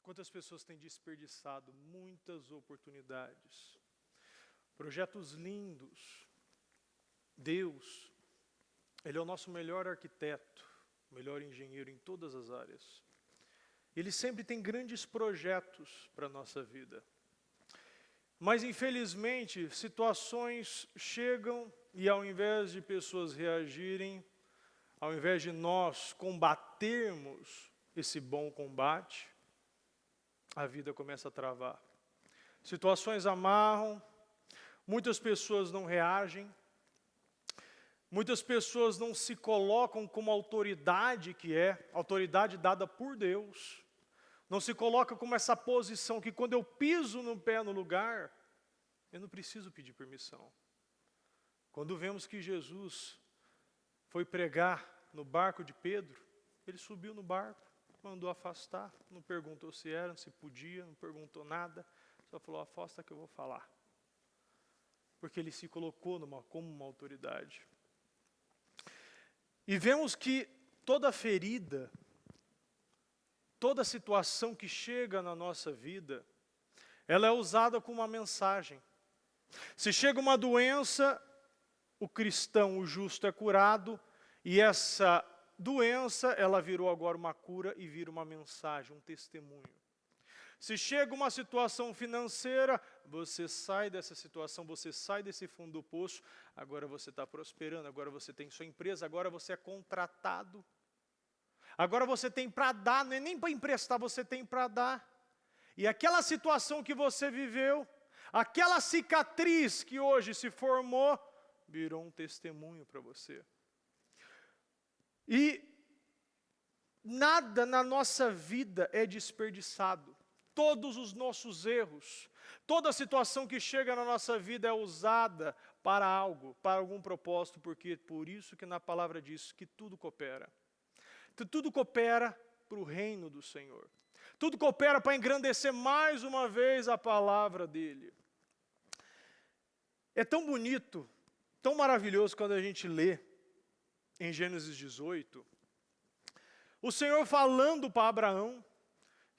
Quantas pessoas têm desperdiçado muitas oportunidades, projetos lindos. Deus, Ele é o nosso melhor arquiteto, melhor engenheiro em todas as áreas. Ele sempre tem grandes projetos para a nossa vida. Mas, infelizmente, situações chegam e ao invés de pessoas reagirem, ao invés de nós combatermos esse bom combate, a vida começa a travar. Situações amarram, muitas pessoas não reagem, muitas pessoas não se colocam como autoridade que é, autoridade dada por Deus. Não se coloca como essa posição que quando eu piso no pé no lugar, eu não preciso pedir permissão. Quando vemos que Jesus foi pregar no barco de Pedro, ele subiu no barco, mandou afastar, não perguntou se era, se podia, não perguntou nada, só falou, afasta que eu vou falar. Porque ele se colocou como uma autoridade. E vemos que toda ferida, toda situação que chega na nossa vida, ela é usada como uma mensagem. Se chega uma doença, o cristão, o justo é curado, e essa doença, ela virou agora uma cura e vira uma mensagem, um testemunho. Se chega uma situação financeira, você sai dessa situação, você sai desse fundo do poço, agora você está prosperando, agora você tem sua empresa, agora você é contratado. Agora você tem para dar, não é nem para emprestar, você tem para dar. E aquela situação que você viveu, aquela cicatriz que hoje se formou, virou um testemunho para você. E nada na nossa vida é desperdiçado. Todos os nossos erros, toda situação que chega na nossa vida é usada para algo, para algum propósito, porque por isso que na palavra diz que tudo coopera. Tudo coopera para o reino do Senhor. Tudo coopera para engrandecer mais uma vez a palavra dEle. É tão bonito, tão maravilhoso quando a gente lê em Gênesis 18, o Senhor falando para Abraão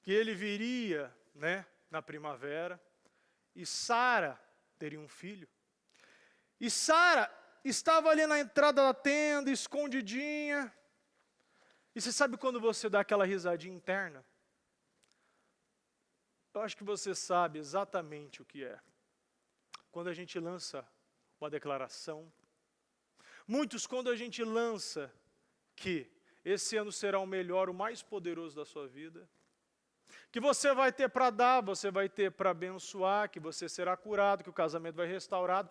que ele viria, na primavera, e Sara teria um filho. E Sara estava ali na entrada da tenda, escondidinha. E você sabe quando você dá aquela risadinha interna? Eu acho que você sabe exatamente o que é. Quando a gente lança uma declaração. Muitos, quando a gente lança que esse ano será o melhor, o mais poderoso da sua vida, que você vai ter para dar, você vai ter para abençoar, que você será curado, que o casamento vai restaurado,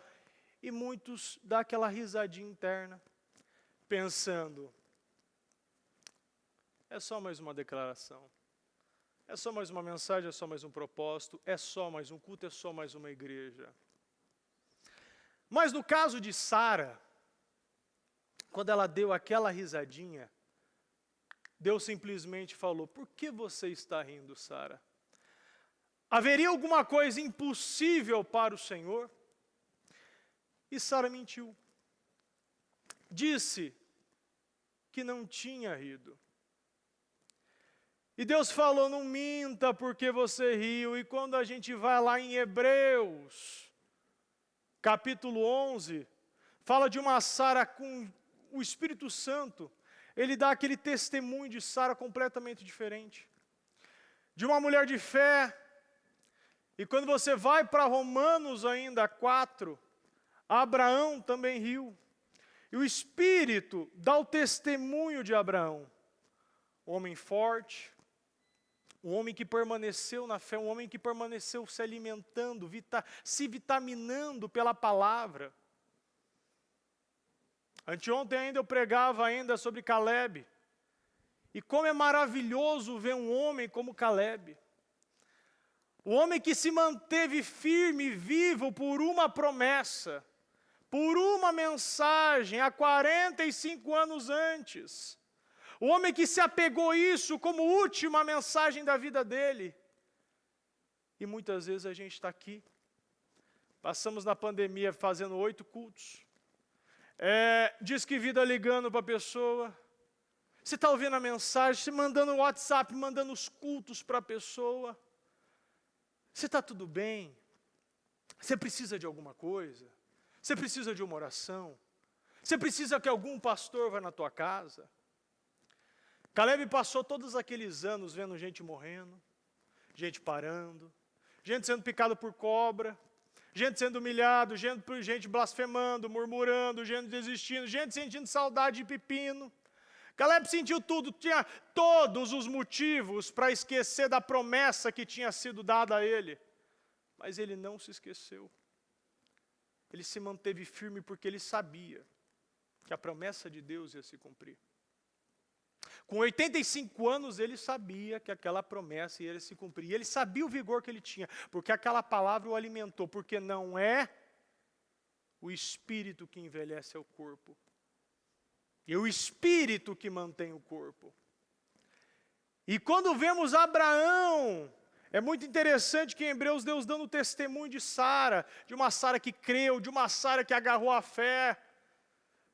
e muitos dão aquela risadinha interna, pensando, é só mais uma declaração, é só mais uma mensagem, é só mais um propósito, é só mais um culto, é só mais uma igreja. Mas no caso de Sara, quando ela deu aquela risadinha, Deus simplesmente falou, por que você está rindo, Sara? Haveria alguma coisa impossível para o Senhor? E Sara mentiu. Disse que não tinha rido. E Deus falou, não minta porque você riu. E quando a gente vai lá em Hebreus, capítulo 11, fala de uma Sara com o Espírito Santo. Ele dá aquele testemunho de Sara completamente diferente. De uma mulher de fé. E quando você vai para Romanos ainda 4, Abraão também riu. E o Espírito dá o testemunho de Abraão. Um homem forte, um homem que permaneceu na fé, um homem que permaneceu se alimentando, se vitaminando pela palavra. Anteontem ainda eu pregava ainda sobre Caleb. E como é maravilhoso ver um homem como Caleb. O homem que se manteve firme e vivo por uma promessa, por uma mensagem há 45 anos antes. O homem que se apegou a isso como última mensagem da vida dele. E muitas vezes a gente está aqui. Passamos na pandemia fazendo 8 cultos. Diz que vida ligando para a pessoa. Você está ouvindo a mensagem, você mandando o WhatsApp, mandando os cultos para a pessoa. Você está tudo bem? Você precisa de alguma coisa? Você precisa de uma oração? Você precisa que algum pastor vá na tua casa? Caleb passou todos aqueles anos vendo gente morrendo, gente parando, gente sendo picada por cobra, gente sendo humilhado, gente blasfemando, murmurando, gente desistindo, gente sentindo saudade de pepino. Caleb sentiu tudo, tinha todos os motivos para esquecer da promessa que tinha sido dada a ele. Mas ele não se esqueceu. Ele se manteve firme porque ele sabia que a promessa de Deus ia se cumprir. Com 85 anos ele sabia que aquela promessa ia se cumprir. E ele sabia o vigor que ele tinha, porque aquela palavra o alimentou. Porque não é o espírito que envelhece o corpo, é o espírito que mantém o corpo. E quando vemos Abraão, é muito interessante que em Hebreus Deus dando testemunho de Sara, de uma Sara que creu, de uma Sara que agarrou a fé.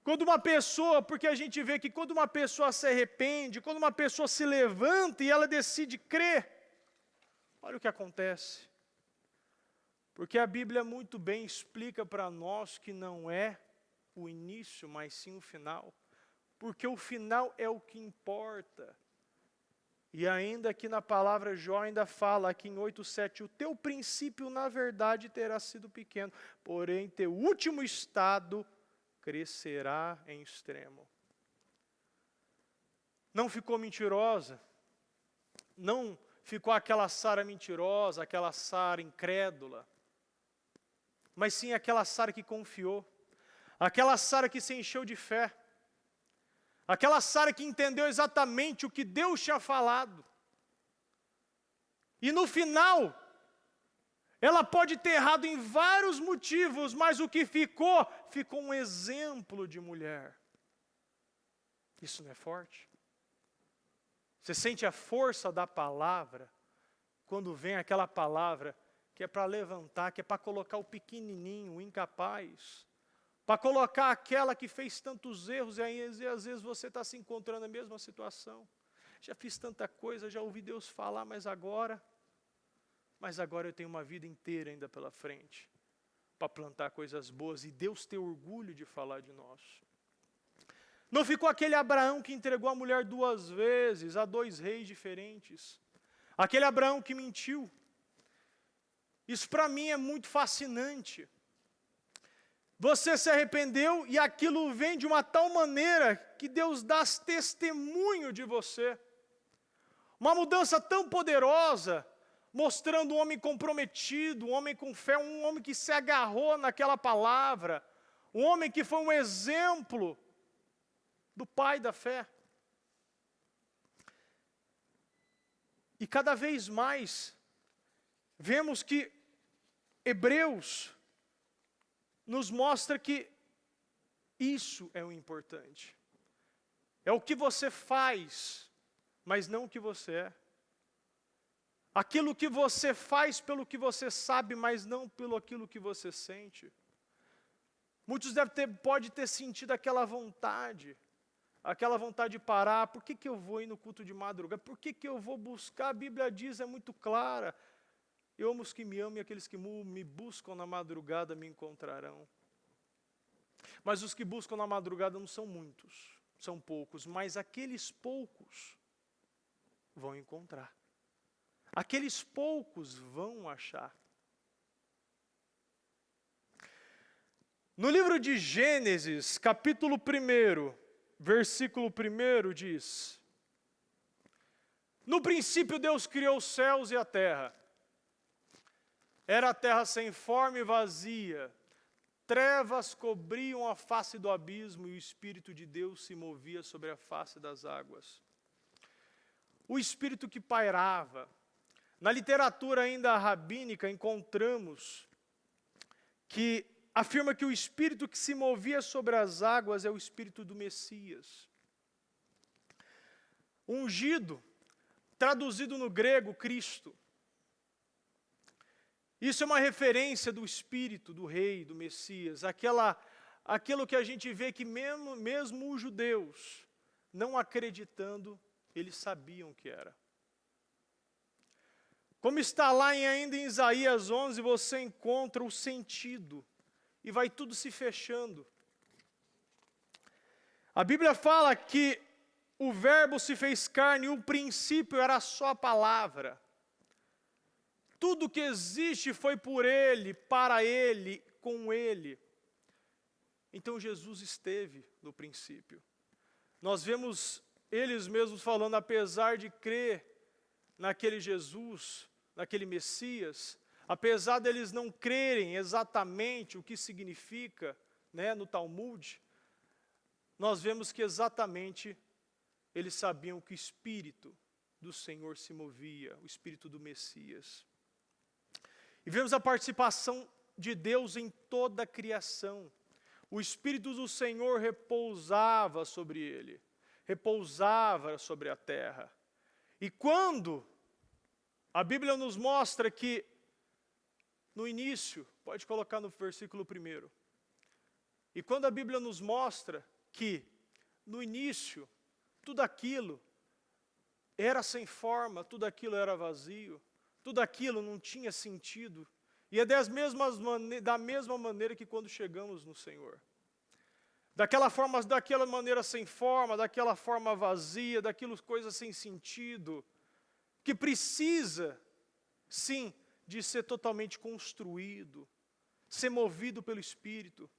Quando uma pessoa, porque a gente vê que quando uma pessoa se arrepende, quando uma pessoa se levanta e ela decide crer, olha o que acontece. Porque a Bíblia muito bem explica para nós que não é o início, mas sim o final. Porque o final é o que importa. E ainda aqui na palavra Jó ainda fala, aqui em 8:7, o teu princípio na verdade terá sido pequeno, porém teu último estado crescerá em extremo. Não ficou mentirosa, não ficou aquela Sara mentirosa, aquela Sara incrédula, mas sim aquela Sara que confiou, aquela Sara que se encheu de fé, aquela Sara que entendeu exatamente o que Deus tinha falado. E no final, ela pode ter errado em vários motivos, mas o que ficou um exemplo de mulher. Isso não é forte? Você sente a força da palavra, quando vem aquela palavra que é para levantar, que é para colocar o pequenininho, o incapaz, para colocar aquela que fez tantos erros, e aí às vezes você está se encontrando na mesma situação. Já fiz tanta coisa, já ouvi Deus falar, mas agora eu tenho uma vida inteira ainda pela frente, para plantar coisas boas, e Deus tem orgulho de falar de nós. Não ficou aquele Abraão que entregou a mulher 2 vezes, a 2 reis diferentes. Aquele Abraão que mentiu. Isso para mim é muito fascinante. Você se arrependeu e aquilo vem de uma tal maneira que Deus dá testemunho de você. Uma mudança tão poderosa, mostrando um homem comprometido, um homem com fé, um homem que se agarrou naquela palavra, um homem que foi um exemplo do pai da fé. E cada vez mais, vemos que Hebreus nos mostra que isso é o importante. É o que você faz, mas não o que você é. Aquilo que você faz pelo que você sabe, mas não pelo aquilo que você sente. Muitos pode ter sentido aquela vontade de parar. Por que eu vou ir no culto de madrugada? Por que eu vou buscar? A Bíblia diz, é muito clara. Eu amo os que me amam e aqueles que me buscam na madrugada me encontrarão. Mas os que buscam na madrugada não são muitos, são poucos. Mas aqueles poucos vão encontrar. Aqueles poucos vão achar. No livro de Gênesis, capítulo 1, versículo 1 diz: no princípio Deus criou os céus e a terra. Era a terra sem forma e vazia. Trevas cobriam a face do abismo e o Espírito de Deus se movia sobre a face das águas. O Espírito que pairava. Na literatura ainda rabínica encontramos que afirma que o Espírito que se movia sobre as águas é o Espírito do Messias. Ungido, traduzido no grego, Cristo. Isso é uma referência do Espírito, do Rei, do Messias. Aquilo que a gente vê que mesmo os judeus, não acreditando, eles sabiam que era. Como está lá ainda em Isaías 11, você encontra o sentido, e vai tudo se fechando. A Bíblia fala que o verbo se fez carne, e o princípio era só a palavra. Tudo que existe foi por Ele, para Ele, com Ele. Então Jesus esteve no princípio. Nós vemos eles mesmos falando, apesar de crer naquele Jesus, naquele Messias, apesar deles não crerem exatamente o que significa, né, no Talmud, nós vemos que exatamente eles sabiam que o Espírito do Senhor se movia, o Espírito do Messias. E vemos a participação de Deus em toda a criação. O Espírito do Senhor repousava sobre ele, repousava sobre a terra. E quando a Bíblia nos mostra que, no início, pode colocar no versículo 1, e quando a Bíblia nos mostra que, no início, tudo aquilo era sem forma, tudo aquilo era vazio, tudo aquilo não tinha sentido, e é da mesma maneira que quando chegamos no Senhor. Daquela maneira sem forma, daquela forma vazia, daquilo coisa sem sentido, que precisa, sim, de ser totalmente construído, ser movido pelo Espírito.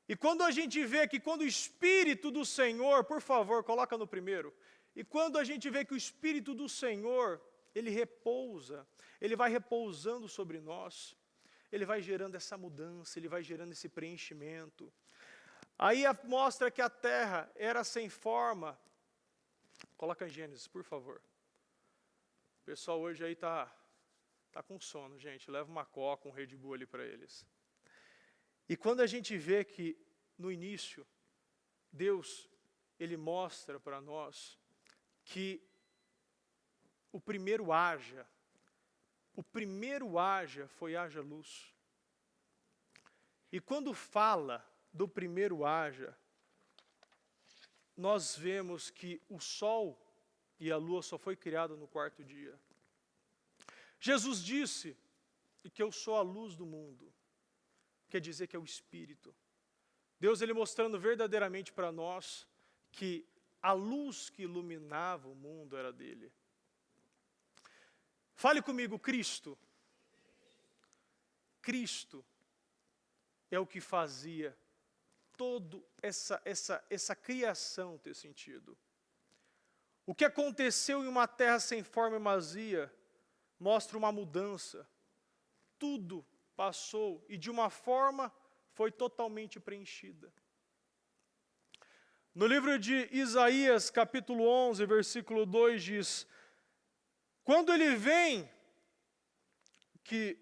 E quando a gente vê que quando o Espírito do Senhor, por favor, coloca no 1, e quando a gente vê que o Espírito do Senhor, ele repousa, ele vai repousando sobre nós, ele vai gerando essa mudança, ele vai gerando esse preenchimento. Aí mostra que a terra era sem forma. Coloca em Gênesis, por favor. O pessoal hoje aí tá com sono, gente. Leva uma Coca, um Red Bull ali para eles. E quando a gente vê que, no início, Deus, ele mostra para nós que o primeiro haja foi haja luz. E quando fala do primeiro haja, nós vemos que o sol e a lua só foi criado no 4º dia. Jesus disse que eu sou a luz do mundo. Quer dizer que é o Espírito. Deus, ele mostrando verdadeiramente para nós que a luz que iluminava o mundo era dele. Fale comigo, Cristo. Cristo é o que fazia toda essa criação ter sentido. O que aconteceu em uma terra sem forma e vazia mostra uma mudança. Tudo passou e de uma forma foi totalmente preenchida. No livro de Isaías, capítulo 11, versículo 2 diz: quando ele vem, que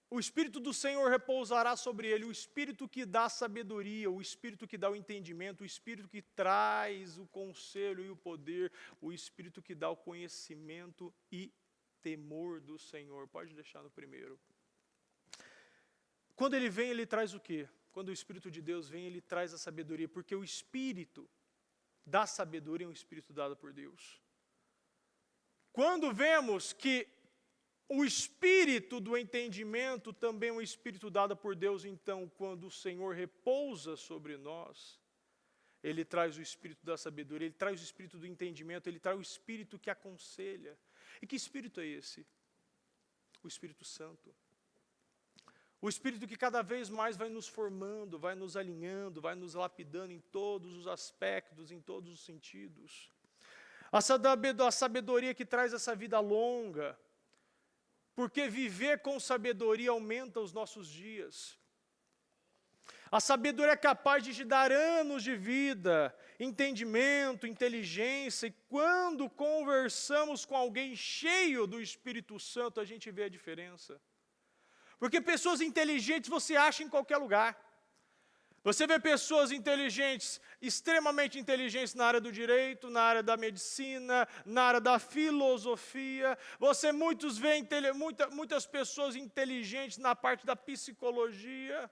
o Espírito do Senhor repousará sobre ele, o Espírito que dá sabedoria, o Espírito que dá o entendimento, o Espírito que traz o conselho e o poder, o Espírito que dá o conhecimento e temor do Senhor. Pode deixar no 1. Quando ele vem, ele traz o quê? Quando o Espírito de Deus vem, ele traz a sabedoria, porque o Espírito da sabedoria é um Espírito dado por Deus. Quando vemos que o Espírito do entendimento também é um Espírito dado por Deus, então, quando o Senhor repousa sobre nós, ele traz o Espírito da sabedoria, ele traz o Espírito do entendimento, ele traz o Espírito que aconselha. E que Espírito é esse? O Espírito Santo. O Espírito que cada vez mais vai nos formando, vai nos alinhando, vai nos lapidando em todos os aspectos, em todos os sentidos. A sabedoria que traz essa vida longa, porque viver com sabedoria aumenta os nossos dias. A sabedoria é capaz de te dar anos de vida, entendimento, inteligência, e quando conversamos com alguém cheio do Espírito Santo, a gente vê a diferença. Porque pessoas inteligentes você acha em qualquer lugar. Você vê pessoas inteligentes, extremamente inteligentes na área do direito, na área da medicina, na área da filosofia. Você vê muitas pessoas inteligentes na parte da psicologia.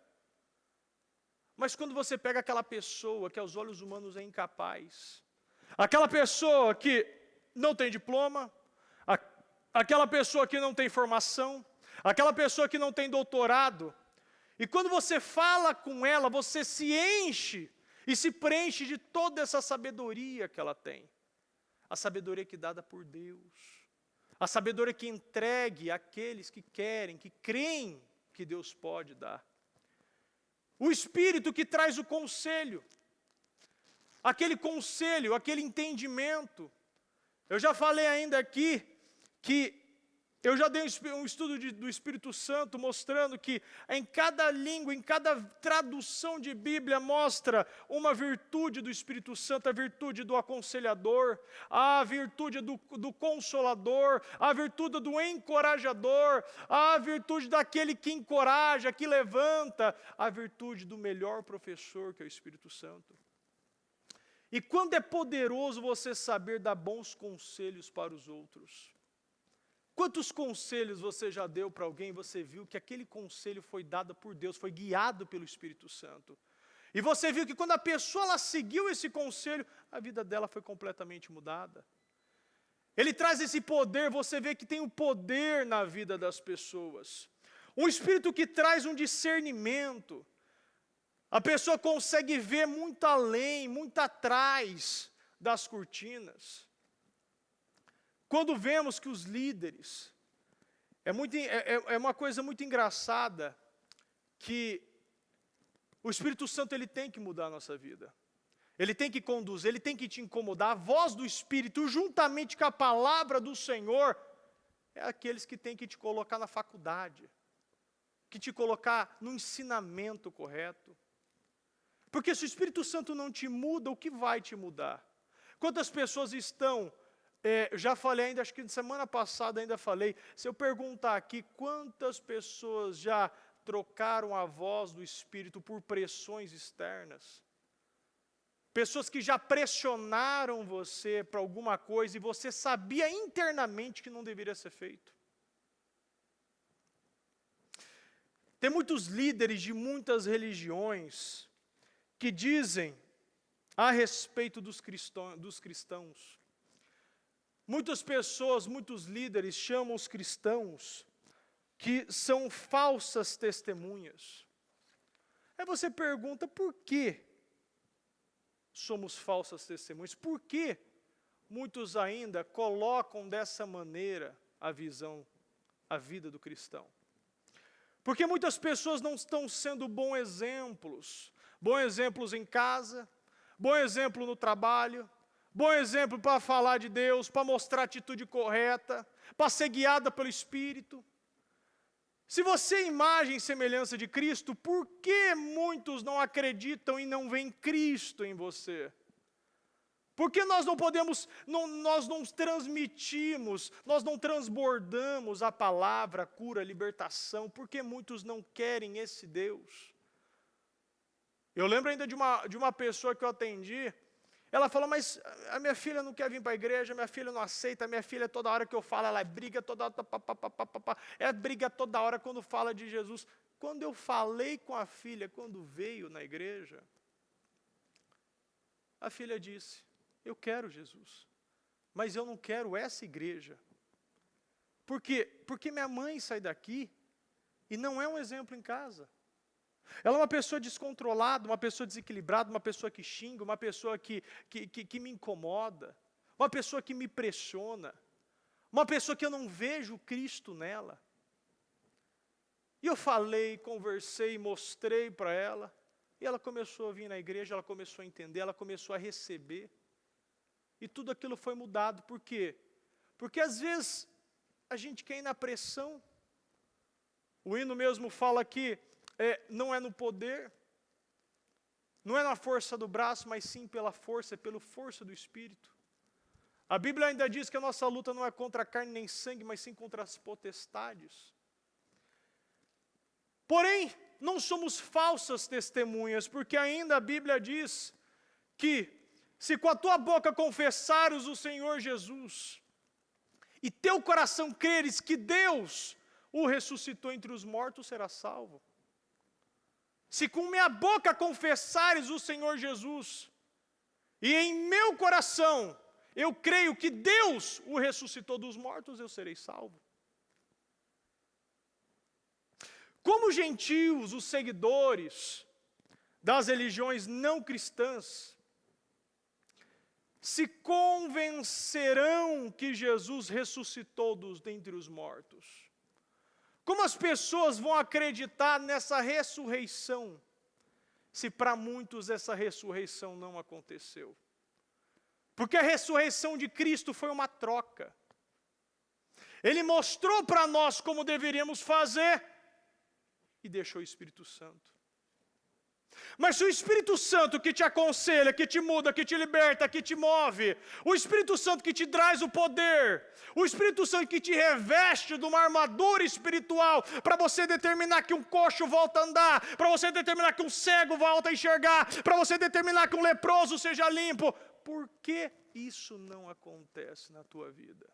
Mas quando você pega aquela pessoa que aos olhos humanos é incapaz, Aquela pessoa que não tem diploma, aquela pessoa que não tem formação, aquela pessoa que não tem doutorado. E quando você fala com ela, você se enche e se preenche de toda essa sabedoria que ela tem. A sabedoria que é dada por Deus. A sabedoria que entregue àqueles que querem, que creem que Deus pode dar. O Espírito que traz o conselho. Aquele conselho, aquele entendimento. Eu já falei ainda aqui que eu já dei um estudo do Espírito Santo mostrando que em cada língua, em cada tradução de Bíblia mostra uma virtude do Espírito Santo, a virtude do aconselhador, a virtude do consolador, a virtude do encorajador, a virtude daquele que encoraja, que levanta, a virtude do melhor professor que é o Espírito Santo. E quando é poderoso você saber dar bons conselhos para os outros. Quantos conselhos você já deu para alguém e você viu que aquele conselho foi dado por Deus, foi guiado pelo Espírito Santo. E você viu que quando a pessoa ela seguiu esse conselho, a vida dela foi completamente mudada. Ele traz esse poder, você vê que tem um poder na vida das pessoas. Um Espírito que traz um discernimento. A pessoa consegue ver muito além, muito atrás das cortinas. Quando vemos que os líderes, é uma coisa muito engraçada, que o Espírito Santo ele tem que mudar a nossa vida. Ele tem que conduzir, ele tem que te incomodar. A voz do Espírito, juntamente com a palavra do Senhor, é aqueles que tem que te colocar na faculdade, que te colocar no ensinamento correto. Porque se o Espírito Santo não te muda, o que vai te mudar? Quantas pessoas estão... já falei ainda, acho que semana passada ainda falei, se eu perguntar aqui, quantas pessoas já trocaram a voz do Espírito por pressões externas? Pessoas que já pressionaram você para alguma coisa e você sabia internamente que não deveria ser feito. Tem muitos líderes de muitas religiões que dizem a respeito dos cristãos. Muitas pessoas, muitos líderes chamam os cristãos que são falsas testemunhas. Aí você pergunta, por que somos falsas testemunhas? Por que muitos ainda colocam dessa maneira a visão, a vida do cristão? Porque muitas pessoas não estão sendo bons exemplos em casa, bom exemplo no trabalho, bom exemplo para falar de Deus, para mostrar a atitude correta, para ser guiada pelo Espírito. Se você é imagem e semelhança de Cristo, por que muitos não acreditam e não veem Cristo em você? Por que nós não podemos, nós não transmitimos, nós não transbordamos a palavra, a cura, a libertação? Por que muitos não querem esse Deus? Eu lembro ainda de uma pessoa que eu atendi. Ela falou, mas a minha filha não quer vir para a igreja, minha filha não aceita, minha filha toda hora que eu falo, ela briga toda hora, briga toda hora quando fala de Jesus. Quando eu falei com a filha, quando veio na igreja, a filha disse, eu quero Jesus, mas eu não quero essa igreja. Por quê? Porque minha mãe sai daqui e não é um exemplo em casa. Ela é uma pessoa descontrolada, uma pessoa desequilibrada, uma pessoa que xinga, uma pessoa que me incomoda, uma pessoa que me pressiona, uma pessoa que eu não vejo Cristo nela. E eu falei, conversei, mostrei para ela, e ela começou a vir na igreja, ela começou a entender, ela começou a receber, e tudo aquilo foi mudado. Por quê? Porque às vezes a gente quer ir na pressão. O hino mesmo fala que não é no poder, não é na força do braço, mas sim pela força do Espírito. A Bíblia ainda diz que a nossa luta não é contra a carne nem sangue, mas sim contra as potestades. Porém, não somos falsas testemunhas, porque ainda a Bíblia diz que se com a tua boca confessares o Senhor Jesus, e teu coração creres que Deus o ressuscitou entre os mortos, serás salvo. Se com minha boca confessares o Senhor Jesus, e em meu coração eu creio que Deus o ressuscitou dos mortos, eu serei salvo. Como gentios, os seguidores das religiões não cristãs, se convencerão que Jesus ressuscitou dentre os mortos? Como as pessoas vão acreditar nessa ressurreição, se para muitos essa ressurreição não aconteceu? Porque a ressurreição de Cristo foi uma troca. Ele mostrou para nós como deveríamos fazer e deixou o Espírito Santo. Mas se o Espírito Santo que te aconselha, que te muda, que te liberta, que te move, o Espírito Santo que te traz o poder, o Espírito Santo que te reveste de uma armadura espiritual para você determinar que um coxo volta a andar, para você determinar que um cego volta a enxergar, para você determinar que um leproso seja limpo, por que isso não acontece na tua vida?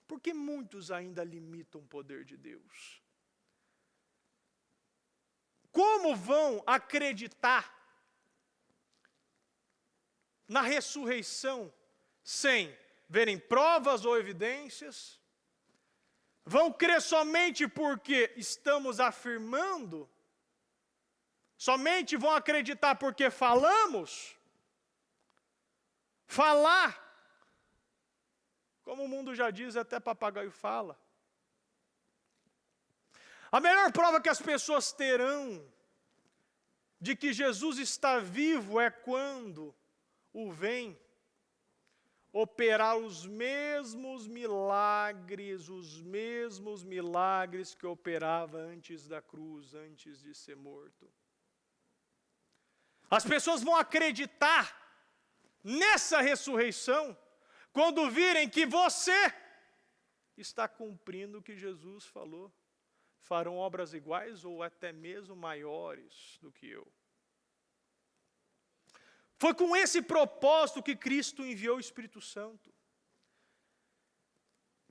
Porque muitos ainda limitam o poder de Deus. Como vão acreditar na ressurreição sem verem provas ou evidências? Vão crer somente porque estamos afirmando? Somente vão acreditar porque falamos? Falar, como o mundo já diz, até papagaio fala. A melhor prova que as pessoas terão de que Jesus está vivo é quando o vem operar os mesmos milagres que operava antes da cruz, antes de ser morto. As pessoas vão acreditar nessa ressurreição quando virem que você está cumprindo o que Jesus falou. Farão obras iguais ou até mesmo maiores do que eu. Foi com esse propósito que Cristo enviou o Espírito Santo.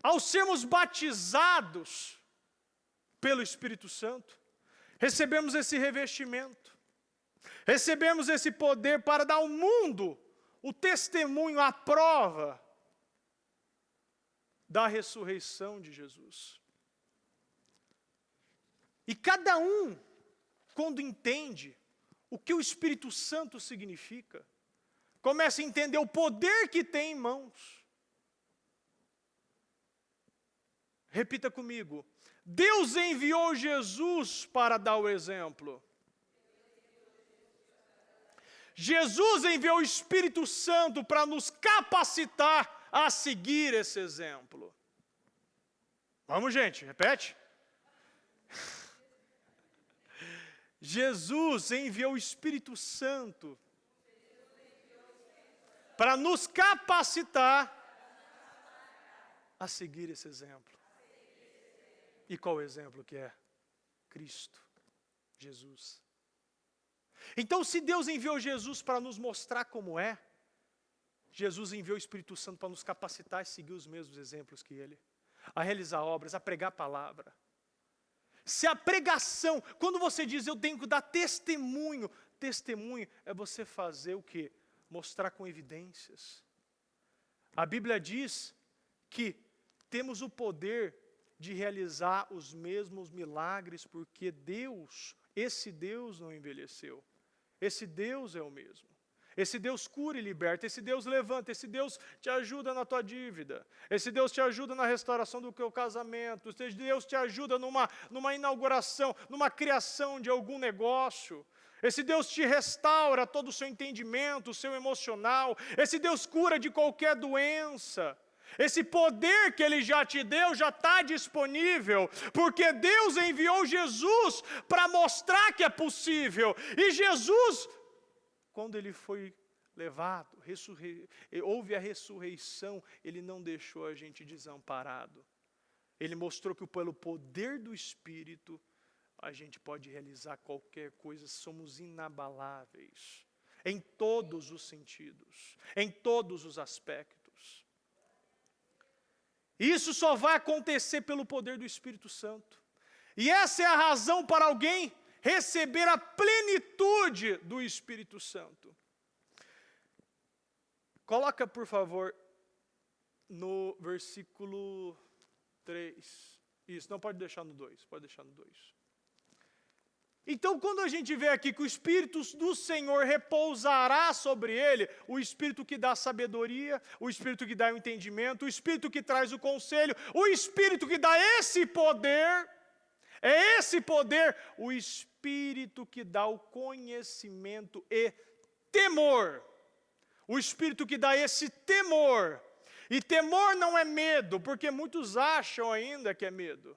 Ao sermos batizados pelo Espírito Santo, recebemos esse revestimento, recebemos esse poder para dar ao mundo o testemunho, a prova da ressurreição de Jesus. E cada um, quando entende o que o Espírito Santo significa, começa a entender o poder que tem em mãos. Repita comigo. Deus enviou Jesus para dar o exemplo. Jesus enviou o Espírito Santo para nos capacitar a seguir esse exemplo. Vamos, gente, repete. Jesus enviou o Espírito Santo para nos capacitar a seguir esse exemplo. E qual o exemplo que é? Cristo, Jesus. Então, se Deus enviou Jesus para nos mostrar como é, Jesus enviou o Espírito Santo para nos capacitar a seguir os mesmos exemplos que Ele, a realizar obras, a pregar a palavra. Se a pregação, quando você diz eu tenho que dar testemunho, testemunho é você fazer o quê? Mostrar com evidências. A Bíblia diz que temos o poder de realizar os mesmos milagres, porque Deus, esse Deus não envelheceu. Esse Deus é o mesmo. Esse Deus cura e liberta, esse Deus levanta, esse Deus te ajuda na tua dívida, esse Deus te ajuda na restauração do teu casamento, esse Deus te ajuda numa inauguração, numa criação de algum negócio, esse Deus te restaura todo o seu entendimento, o seu emocional, esse Deus cura de qualquer doença. Esse poder que Ele já te deu já está disponível, porque Deus enviou Jesus para mostrar que é possível, e Jesus, quando Ele foi levado, houve a ressurreição, Ele não deixou a gente desamparado. Ele mostrou que pelo poder do Espírito, a gente pode realizar qualquer coisa, somos inabaláveis, em todos os sentidos, em todos os aspectos. Isso só vai acontecer pelo poder do Espírito Santo. E essa é a razão para alguém receber a plenitude do Espírito Santo. Coloca, por favor, no versículo 3. Isso, não pode deixar no 2, pode deixar no 2. Então, quando a gente vê aqui que o Espírito do Senhor repousará sobre ele, o Espírito que dá sabedoria, o Espírito que dá o entendimento, o Espírito que traz o conselho, o Espírito que dá esse poder, é esse poder, o Espírito que dá o conhecimento e temor. O Espírito que dá esse temor. E temor não é medo, porque muitos acham ainda que é medo.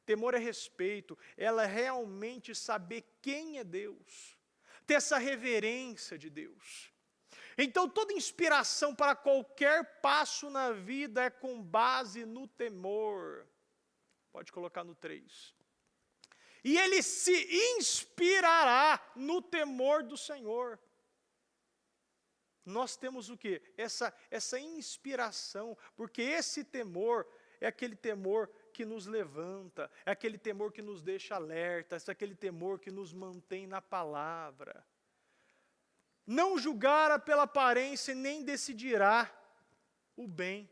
Temor é respeito, ela é realmente saber quem é Deus, ter essa reverência de Deus. Então toda inspiração para qualquer passo na vida é com base no temor. Pode colocar no 3. E ele se inspirará no temor do Senhor. Nós temos o quê? Essa inspiração, porque esse temor é aquele temor que nos levanta, é aquele temor que nos deixa alerta, é aquele temor que nos mantém na palavra. Não julgará pela aparência, nem decidirá o bem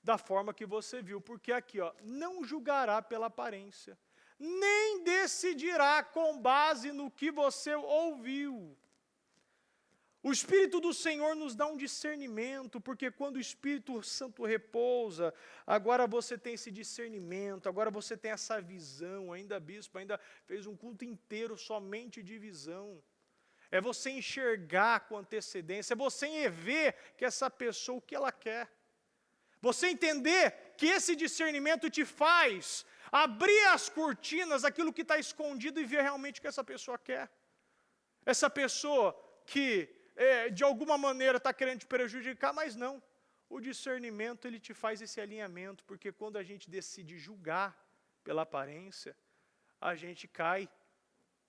da forma que você viu, porque aqui, ó, não julgará pela aparência, nem decidirá com base no que você ouviu. O Espírito do Senhor nos dá um discernimento, porque quando o Espírito Santo repousa, agora você tem esse discernimento, agora você tem essa visão. Ainda bispo, ainda fez um culto inteiro somente de visão. É você enxergar com antecedência, é você ver que essa pessoa, o que ela quer. Você entender que esse discernimento te faz abrir as cortinas, aquilo que está escondido e ver realmente o que essa pessoa quer. Essa pessoa que de alguma maneira está querendo te prejudicar, mas não. O discernimento, ele te faz esse alinhamento, porque quando a gente decide julgar pela aparência, a gente cai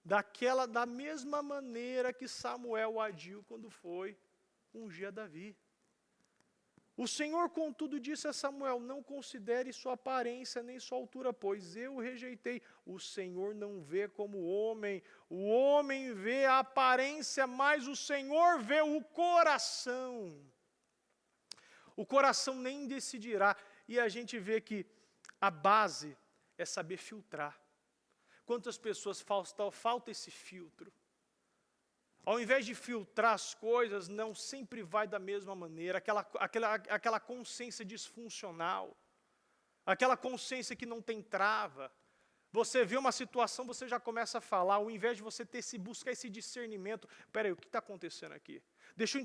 da mesma maneira que Samuel agiu quando foi ungir Davi. O Senhor, contudo, disse a Samuel, não considere sua aparência nem sua altura, pois eu o rejeitei. O Senhor não vê como o homem vê a aparência, mas o Senhor vê o coração. O coração nem decidirá. E a gente vê que a base é saber filtrar. Quantas pessoas falta esse filtro? Ao invés de filtrar as coisas, não sempre vai da mesma maneira, aquela consciência disfuncional, aquela consciência que não tem trava. Você vê uma situação, você já começa a falar, ao invés de você buscar esse discernimento, peraí, o que está acontecendo aqui? Deixa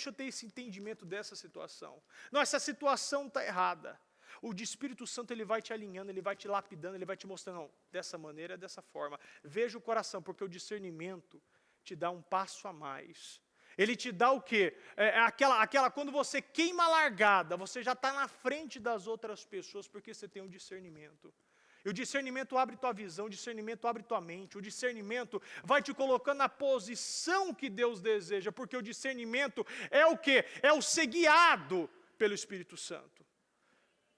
eu ter esse entendimento dessa situação. Não, essa situação está errada. O Espírito Santo, ele vai te alinhando, ele vai te lapidando, ele vai te mostrando, não, dessa maneira, dessa forma. Veja o coração, porque o discernimento te dá um passo a mais. Ele te dá o quê? Quando você queima a largada, você já está na frente das outras pessoas, porque você tem um discernimento. E o discernimento abre tua visão, o discernimento abre tua mente, o discernimento vai te colocando na posição que Deus deseja, porque o discernimento é o quê? É o ser guiado pelo Espírito Santo.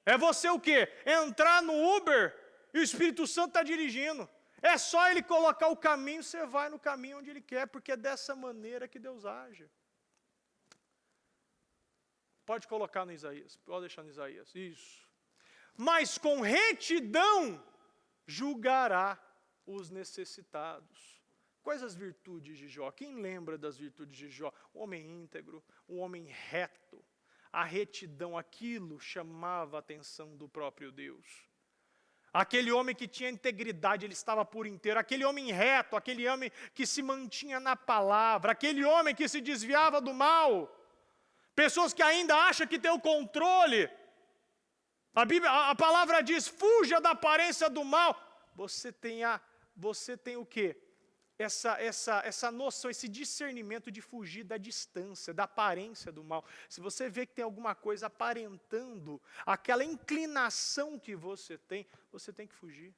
É você o quê? Entrar no Uber e o Espírito Santo está dirigindo. É só ele colocar o caminho, você vai no caminho onde ele quer, porque é dessa maneira que Deus age. Pode colocar no Isaías, pode deixar no Isaías, isso. Mas com retidão julgará os necessitados. Quais as virtudes de Jó? Quem lembra das virtudes de Jó? Um homem íntegro, um homem reto. A retidão, aquilo chamava a atenção do próprio Deus. Aquele homem que tinha integridade, ele estava por inteiro. Aquele homem reto, aquele homem que se mantinha na palavra. Aquele homem que se desviava do mal. Pessoas que ainda acham que tem o controle. A palavra diz, fuja da aparência do mal. Você tem o quê? Essa noção, esse discernimento de fugir da distância, da aparência do mal. Se você vê que tem alguma coisa aparentando aquela inclinação que você tem que fugir.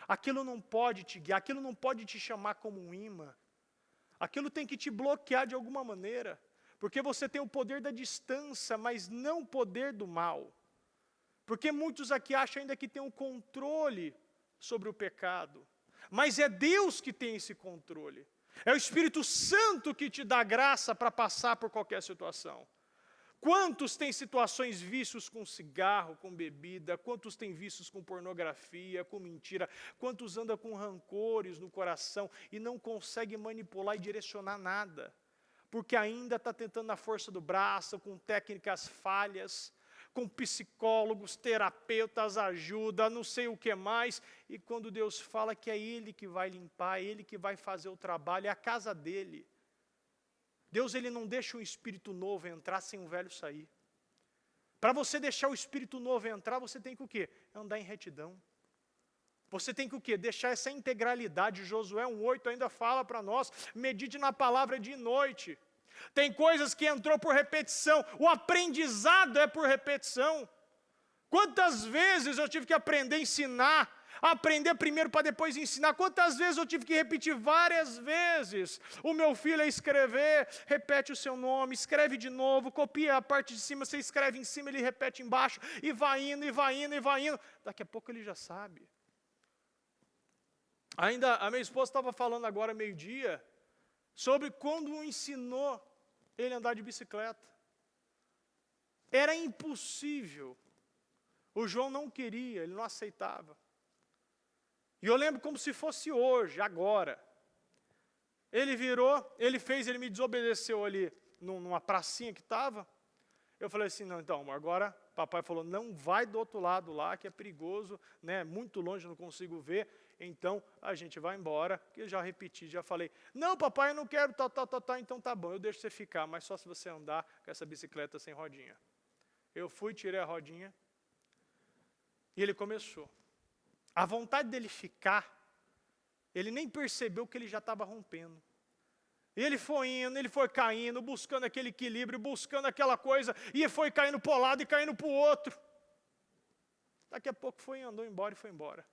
Aquilo não pode te guiar, aquilo não pode te chamar como um imã. Aquilo tem que te bloquear de alguma maneira, porque você tem o poder da distância, mas não o poder do mal. Porque muitos aqui acham ainda que tem um controle sobre o pecado. Mas é Deus que tem esse controle. É o Espírito Santo que te dá graça para passar por qualquer situação. Quantos têm situações, vícios com cigarro, com bebida? Quantos têm vícios com pornografia, com mentira? Quantos andam com rancores no coração e não conseguem manipular e direcionar nada? Porque ainda está tentando na força do braço, com técnicas falhas, com psicólogos, terapeutas, ajuda, não sei o que mais. E quando Deus fala que é Ele que vai limpar, é Ele que vai fazer o trabalho, é a casa dele. Deus, Ele não deixa um espírito novo entrar sem um velho sair. Para você deixar o espírito novo entrar, você tem que o quê? Andar em retidão. Você tem que o quê? Deixar essa integralidade. Josué 1:8 ainda fala para nós, medite na palavra de noite. Tem coisas que entrou por repetição, o aprendizado é por repetição. Quantas vezes eu tive que aprender a ensinar, aprender primeiro para depois ensinar. Quantas vezes eu tive que repetir várias vezes. O meu filho a escrever, repete o seu nome, escreve de novo, copia a parte de cima, você escreve em cima, ele repete embaixo, e vai indo, e vai indo, e vai indo. Daqui a pouco ele já sabe. Ainda a minha esposa estava falando agora meio-dia, sobre quando ensinou ele a andar de bicicleta. Era impossível. O João não queria, ele não aceitava. E eu lembro como se fosse hoje, agora. Ele virou, ele me desobedeceu ali numa pracinha que estava. Eu falei assim, não, então, agora papai falou, não vai do outro lado lá, que é perigoso, né, muito longe, não consigo ver, então a gente vai embora, que eu já repeti, já falei, não papai, eu não quero, então tá bom, eu deixo você ficar, mas só se você andar com essa bicicleta sem rodinha. Eu fui, tirei a rodinha, e ele começou. A vontade dele ficar, ele nem percebeu que ele já estava rompendo. E ele foi indo, ele foi caindo, buscando aquele equilíbrio, buscando aquela coisa, e foi caindo para o lado e caindo para o outro. Daqui a pouco andou embora e foi embora.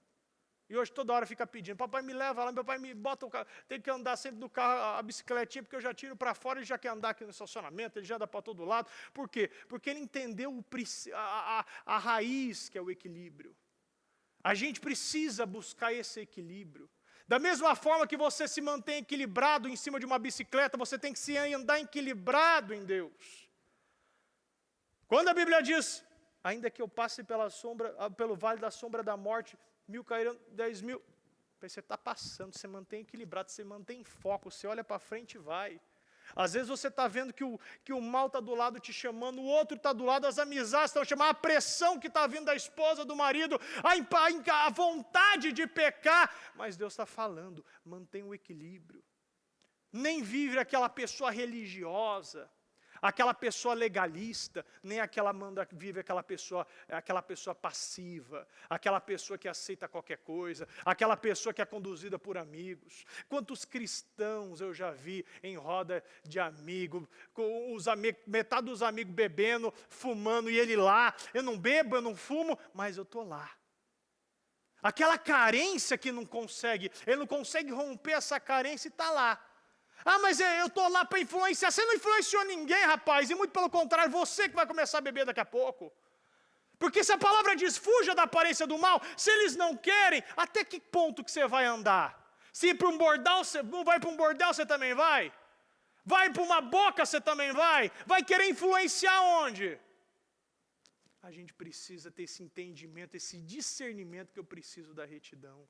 E hoje toda hora fica pedindo, papai me leva lá, papai me bota o carro, tem que andar sempre no carro, a bicicletinha, porque eu já tiro para fora, ele já quer andar aqui no estacionamento, ele já anda para todo lado. Por quê? Porque ele entendeu a raiz, que é o equilíbrio. A gente precisa buscar esse equilíbrio. Da mesma forma que você se mantém equilibrado em cima de uma bicicleta, você tem que se andar equilibrado em Deus. Quando a Bíblia diz, ainda que eu passe pelo vale da sombra da morte, 1000 cairão, 10.000. Você está passando, você mantém equilibrado, você mantém foco, você olha para frente e vai. Às vezes você está vendo que o mal está do lado te chamando, o outro está do lado, as amizades estão chamando, a pressão que está vindo da esposa, do marido, a vontade de pecar. Mas Deus está falando, mantenha o equilíbrio. Nem vive aquela pessoa religiosa, aquela pessoa legalista, nem vive aquela pessoa passiva, aquela pessoa que aceita qualquer coisa, aquela pessoa que é conduzida por amigos. Quantos cristãos eu já vi em roda de amigo, com metade dos amigos bebendo, fumando, e ele lá, eu não bebo, eu não fumo, mas eu estou lá. Aquela carência que ele não consegue romper essa carência e está lá. Ah, mas eu estou lá para influenciar. Você não influenciou ninguém, rapaz. E muito pelo contrário, você que vai começar a beber daqui a pouco. Porque se a palavra diz, fuja da aparência do mal, se eles não querem, até que ponto que você vai andar? Se ir para um bordel, você não vai para um bordel, você também vai? Vai para uma boca, você também vai? Vai querer influenciar onde? A gente precisa ter esse entendimento, esse discernimento que eu preciso da retidão.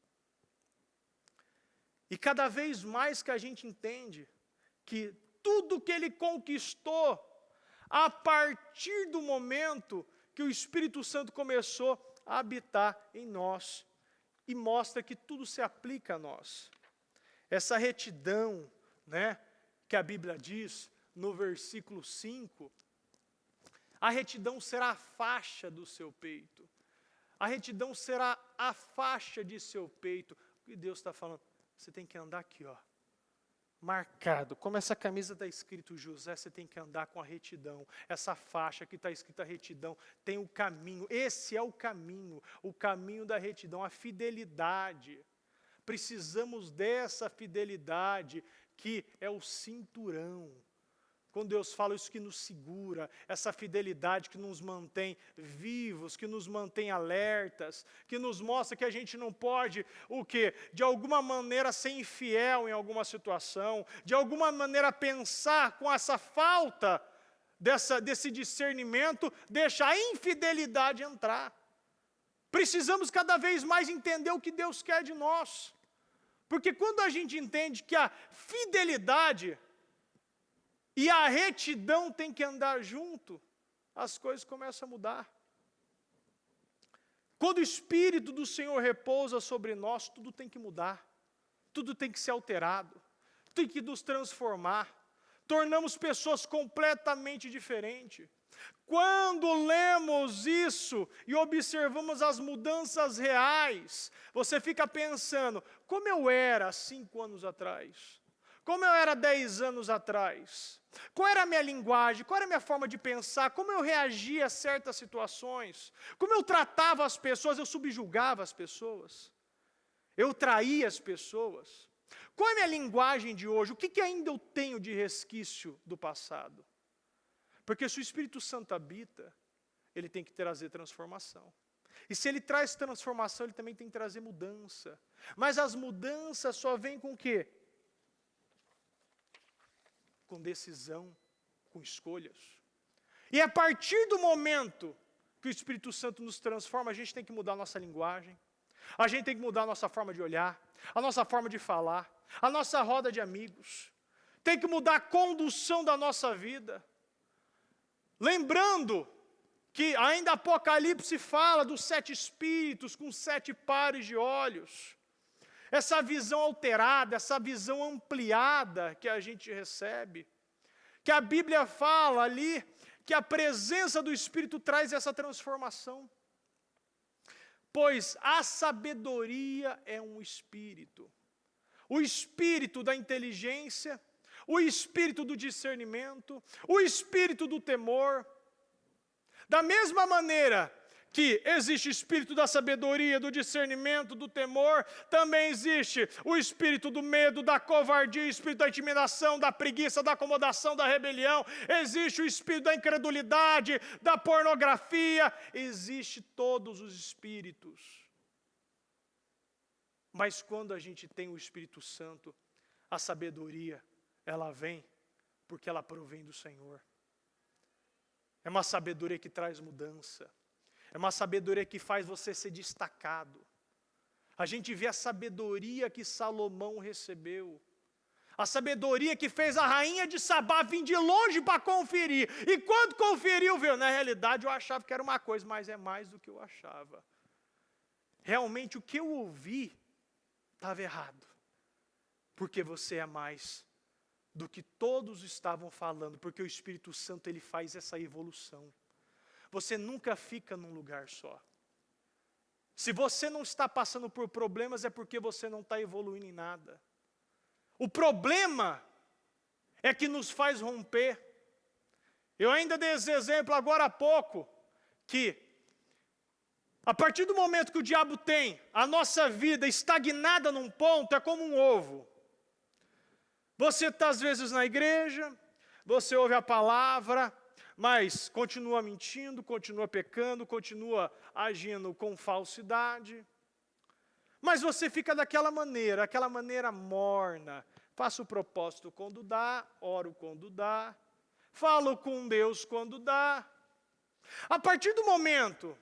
E cada vez mais que a gente entende que tudo que ele conquistou, a partir do momento que o Espírito Santo começou a habitar em nós, e mostra que tudo se aplica a nós. Essa retidão, né, que a Bíblia diz no versículo 5, a retidão será a faixa do seu peito. A retidão será a faixa de seu peito. O que Deus está falando? Você tem que andar aqui, ó, marcado. Como essa camisa está escrito José, você tem que andar com a retidão. Essa faixa que está escrita retidão tem o caminho. Esse é o caminho da retidão, a fidelidade. Precisamos dessa fidelidade que é o cinturão. Quando Deus fala isso que nos segura, essa fidelidade que nos mantém vivos, que nos mantém alertas, que nos mostra que a gente não pode, o quê? De alguma maneira ser infiel em alguma situação, de alguma maneira pensar com essa falta desse discernimento, deixa a infidelidade entrar. Precisamos cada vez mais entender o que Deus quer de nós. Porque quando a gente entende que a fidelidade e a retidão têm que andar junto, as coisas começam a mudar. Quando o Espírito do Senhor repousa sobre nós, tudo tem que mudar, tudo tem que ser alterado, tem que nos transformar, tornamos pessoas completamente diferentes. Quando lemos isso e observamos as mudanças reais, você fica pensando, como eu era 5 anos atrás? Como eu era 10 anos atrás? Qual era a minha linguagem? Qual era a minha forma de pensar? Como eu reagia a certas situações? Como eu tratava as pessoas? Eu subjugava as pessoas? Eu traía as pessoas? Qual é a minha linguagem de hoje? O que ainda eu tenho de resquício do passado? Porque se o Espírito Santo habita, ele tem que trazer transformação. E se ele traz transformação, ele também tem que trazer mudança. Mas as mudanças só vêm com o quê? Com decisão, com escolhas. E a partir do momento que o Espírito Santo nos transforma, a gente tem que mudar a nossa linguagem, a gente tem que mudar a nossa forma de olhar, a nossa forma de falar, a nossa roda de amigos, tem que mudar a condução da nossa vida. Lembrando que ainda Apocalipse fala dos 7 espíritos com 7 pares de olhos. Essa visão alterada, essa visão ampliada que a gente recebe, que a Bíblia fala ali, que a presença do Espírito traz essa transformação. Pois a sabedoria é um espírito. O espírito da inteligência, o espírito do discernimento, o espírito do temor. Da mesma maneira que existe o espírito da sabedoria, do discernimento, do temor, também existe o espírito do medo, da covardia, o espírito da intimidação, da preguiça, da acomodação, da rebelião, existe o espírito da incredulidade, da pornografia, existe todos os espíritos. Mas quando a gente tem o Espírito Santo, a sabedoria, ela vem porque ela provém do Senhor. É uma sabedoria que traz mudança. É uma sabedoria que faz você ser destacado. A gente vê a sabedoria que Salomão recebeu. A sabedoria que fez a rainha de Sabá vir de longe para conferir. E quando conferiu, viu? Na realidade eu achava que era uma coisa, mas é mais do que eu achava. Realmente o que eu ouvi estava errado. Porque você é mais do que todos estavam falando. Porque o Espírito Santo ele faz essa evolução. Você nunca fica num lugar só. Se você não está passando por problemas, é porque você não está evoluindo em nada. O problema é que nos faz romper. Eu ainda dei esse exemplo agora há pouco, que a partir do momento que o diabo tem a nossa vida estagnada num ponto, é como um ovo. Você está às vezes na igreja, você ouve a palavra, mas continua mentindo, continua pecando, continua agindo com falsidade. Mas você fica daquela maneira, aquela maneira morna. Faço o propósito quando dá, oro quando dá, falo com Deus quando dá. A partir do momento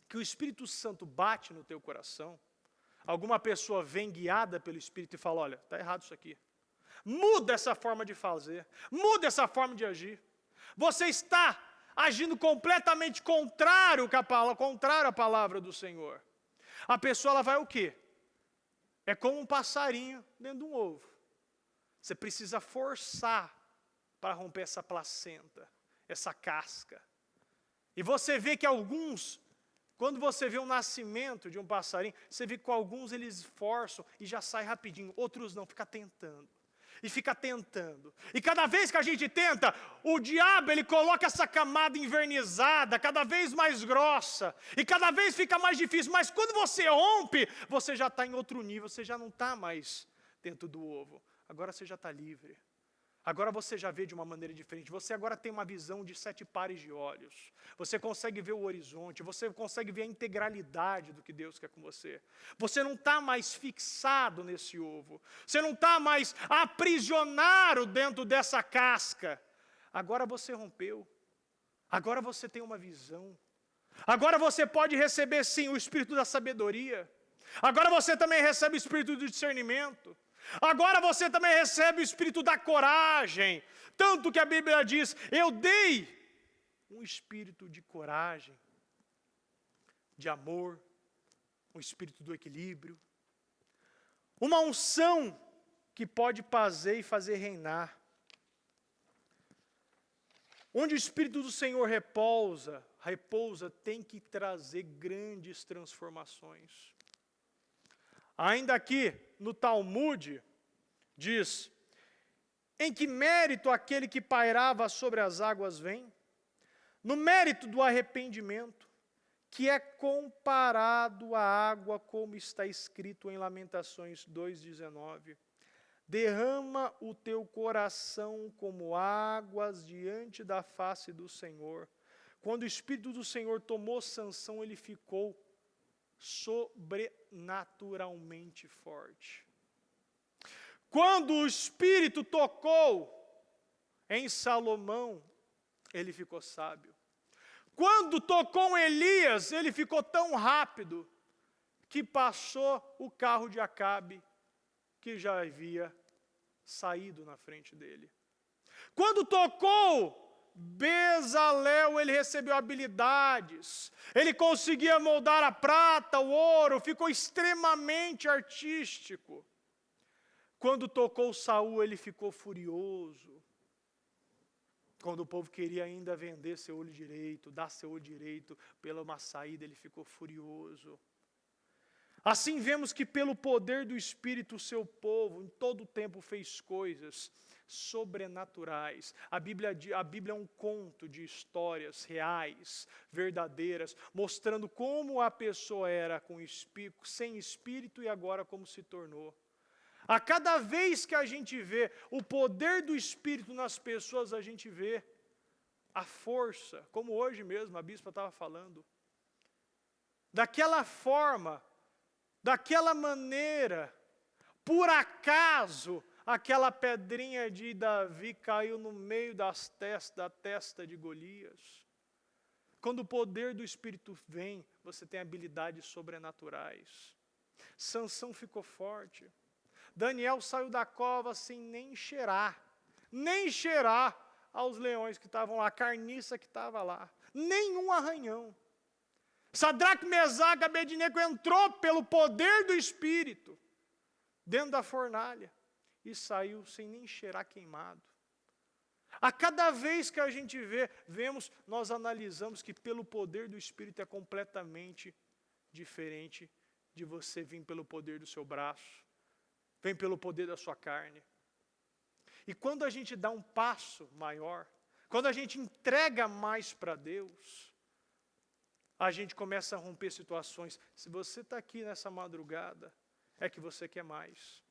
que o Espírito Santo bate no teu coração, alguma pessoa vem guiada pelo Espírito e fala, olha, está errado isso aqui. Muda essa forma de fazer, muda essa forma de agir. Você está agindo completamente contrário à palavra do Senhor. A pessoa ela vai o quê? É como um passarinho dentro de um ovo. Você precisa forçar para romper essa placenta, essa casca. E você vê que alguns, quando você vê o nascimento de um passarinho, você vê que com alguns eles forçam e já sai rapidinho, outros não, fica tentando. E fica tentando. E cada vez que a gente tenta, o diabo ele coloca essa camada envernizada, cada vez mais grossa. E cada vez fica mais difícil. Mas quando você rompe, você já está em outro nível. Você já não está mais dentro do ovo. Agora você já está livre. Agora você já vê de uma maneira diferente. Você agora tem uma visão de 7 pares de olhos. Você consegue ver o horizonte. Você consegue ver a integralidade do que Deus quer com você. Você não está mais fixado nesse ovo. Você não está mais aprisionado dentro dessa casca. agora você rompeu. Agora você tem uma visão. Agora você pode receber sim o espírito da sabedoria. Agora você também recebe o espírito do discernimento. Agora você também recebe o espírito da coragem. Tanto que a Bíblia diz, eu dei um espírito de coragem, de amor, um espírito do equilíbrio. Uma unção que pode fazer e fazer reinar. Onde o Espírito do Senhor repousa, tem que trazer grandes transformações. Ainda aqui no Talmud, diz, em que mérito aquele que pairava sobre as águas vem? No mérito do arrependimento, que é comparado à água, como está escrito em Lamentações 2,19. Derrama o teu coração como águas diante da face do Senhor. Quando o Espírito do Senhor tomou Sansão, ele ficou sobrenaturalmente forte. Quando o Espírito tocou em Salomão, ele ficou sábio. Quando tocou em Elias, ele ficou tão rápido que passou o carro de Acabe, que já havia saído na frente dele. Quando tocou Bezalel, ele recebeu habilidades, ele conseguia moldar a prata, o ouro, ficou extremamente artístico. Quando tocou Saul, ele ficou furioso. Quando o povo queria ainda vender seu olho direito, dar seu olho direito pela uma saída, ele ficou furioso. Assim vemos que pelo poder do Espírito o seu povo em todo o tempo fez coisas sobrenaturais. A Bíblia é um conto de histórias reais, verdadeiras, mostrando como a pessoa era sem espírito e agora como se tornou. A cada vez que a gente vê o poder do Espírito nas pessoas, a gente vê a força, como hoje mesmo a bispa estava falando. Daquela forma, daquela maneira, por acaso, aquela pedrinha de Davi caiu no meio da testa de Golias. Quando o poder do Espírito vem, você tem habilidades sobrenaturais. Sansão ficou forte. Daniel saiu da cova sem nem cheirar aos leões que estavam lá, a carniça que estava lá, nenhum arranhão. Sadraque, Mesaque e Abednego entrou pelo poder do Espírito dentro da fornalha e saiu sem nem cheirar queimado. A cada vez que a gente nós analisamos que pelo poder do Espírito é completamente diferente de você vir pelo poder do seu braço, vem pelo poder da sua carne. E quando a gente dá um passo maior, quando a gente entrega mais para Deus, a gente começa a romper situações. Se você está aqui nessa madrugada, é que você quer mais.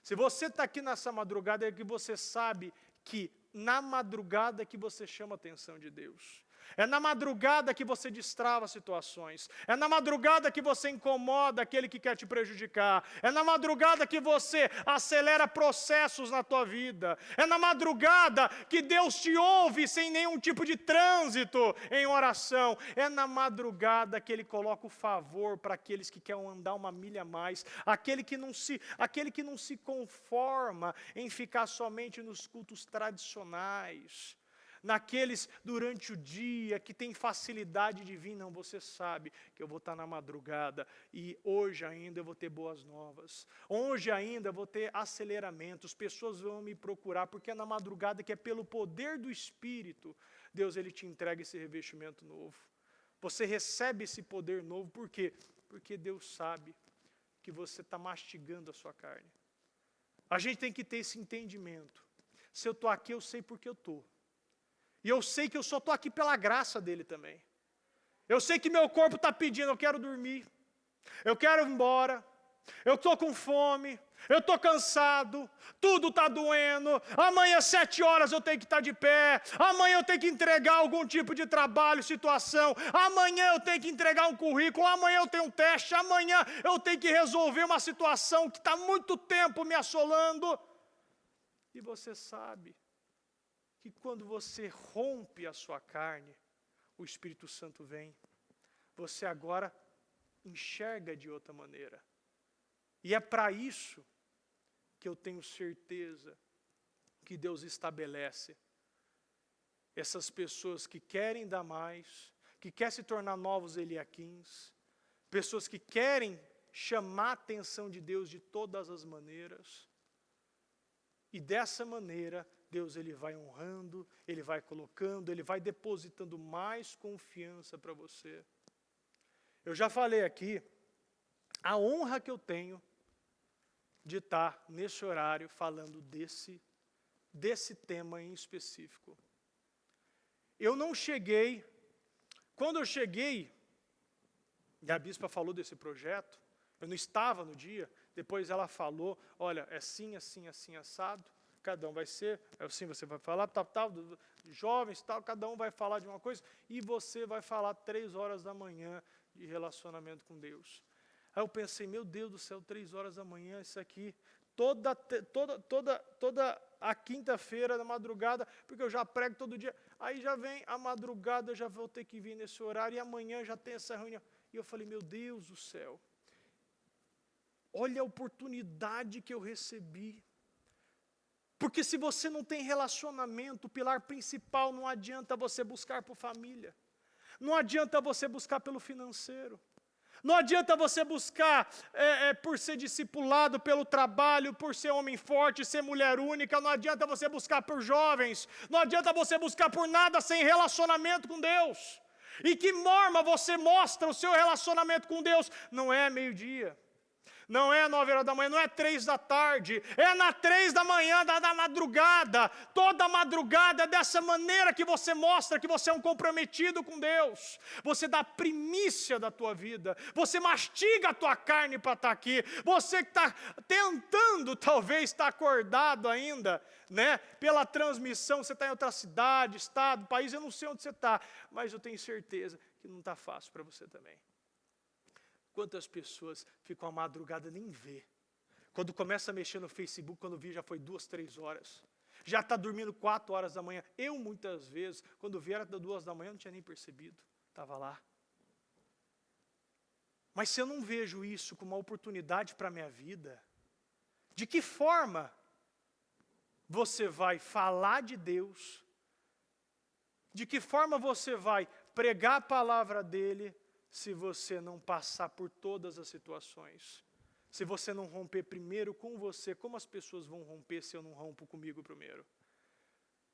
Se você está aqui nessa madrugada, é que você sabe que na madrugada é que você chama a atenção de Deus. É na madrugada que você destrava situações. É na madrugada que você incomoda aquele que quer te prejudicar. É na madrugada que você acelera processos na tua vida. É na madrugada que Deus te ouve sem nenhum tipo de trânsito em oração. É na madrugada que Ele coloca o favor para aqueles que querem andar uma milha a mais. Aquele que não se conforma em ficar somente nos cultos tradicionais. Naqueles durante o dia que tem facilidade de vir, não, você sabe que eu vou estar na madrugada e hoje ainda eu vou ter boas novas. Hoje ainda eu vou ter aceleramentos, pessoas vão me procurar, porque é na madrugada que é pelo poder do Espírito, Deus ele te entrega esse revestimento novo. Você recebe esse poder novo, por quê? Porque Deus sabe que você está mastigando a sua carne. A gente tem que ter esse entendimento. Se eu estou aqui, eu sei porque eu estou. E eu sei que eu só estou aqui pela graça dele também. Eu sei que meu corpo está pedindo, eu quero dormir, eu quero ir embora, eu estou com fome, eu estou cansado, tudo está doendo, amanhã às 7 horas eu tenho que estar de pé, amanhã eu tenho que entregar algum tipo de trabalho, situação, amanhã eu tenho que entregar um currículo, amanhã eu tenho um teste, amanhã eu tenho que resolver uma situação que está muito tempo me assolando. E você sabe que quando você rompe a sua carne, o Espírito Santo vem. Você agora enxerga de outra maneira. E é para isso que eu tenho certeza que Deus estabelece essas pessoas que querem dar mais, que querem se tornar novos Eliaquins, pessoas que querem chamar a atenção de Deus de todas as maneiras. E dessa maneira, Deus ele vai honrando, ele vai colocando, ele vai depositando mais confiança para você. Eu já falei aqui, a honra que eu tenho de estar nesse horário falando desse tema em específico. Eu não cheguei, quando eu cheguei, e a bispa falou desse projeto, eu não estava no dia, depois ela falou, olha, é assim, assim, assim, assado, cada um vai ser, assim você vai falar, tal, jovens, tal, cada um vai falar de uma coisa, e você vai falar 3 horas da manhã de relacionamento com Deus. Aí eu pensei, meu Deus do céu, 3 horas da manhã, isso aqui, toda a quinta-feira da madrugada, porque eu já prego todo dia, aí já vem a madrugada, eu já vou ter que vir nesse horário, e amanhã já tem essa reunião. E eu falei, meu Deus do céu, olha a oportunidade que eu recebi. Porque se você não tem relacionamento, o pilar principal, não adianta você buscar por família. Não adianta você buscar pelo financeiro. Não adianta você buscar por ser discipulado, pelo trabalho, por ser homem forte, ser mulher única. Não adianta você buscar por jovens. Não adianta você buscar por nada sem relacionamento com Deus. E que forma você mostra o seu relacionamento com Deus? Não é meio-dia. Não é 9 horas da manhã, não é 3 da tarde, é na 3 da manhã, da madrugada. Toda madrugada é dessa maneira que você mostra que você é um comprometido com Deus. Você dá primícia da tua vida, você mastiga a tua carne para estar aqui. Você que está tentando, talvez, estar acordado ainda, né? Pela transmissão, você está em outra cidade, estado, país, eu não sei onde você está, mas eu tenho certeza que não está fácil para você também. Quantas pessoas ficam à madrugada nem vê. Quando começa a mexer no Facebook, quando vi já foi 2, 3 horas. Já está dormindo 4 horas da manhã. Eu muitas vezes, quando vi era 2 da manhã, não tinha nem percebido. Estava lá. Mas se eu não vejo isso como uma oportunidade para a minha vida, de que forma você vai falar de Deus? De que forma você vai pregar a palavra dEle, se você não passar por todas as situações? Se você não romper primeiro com você, como as pessoas vão romper se eu não rompo comigo primeiro?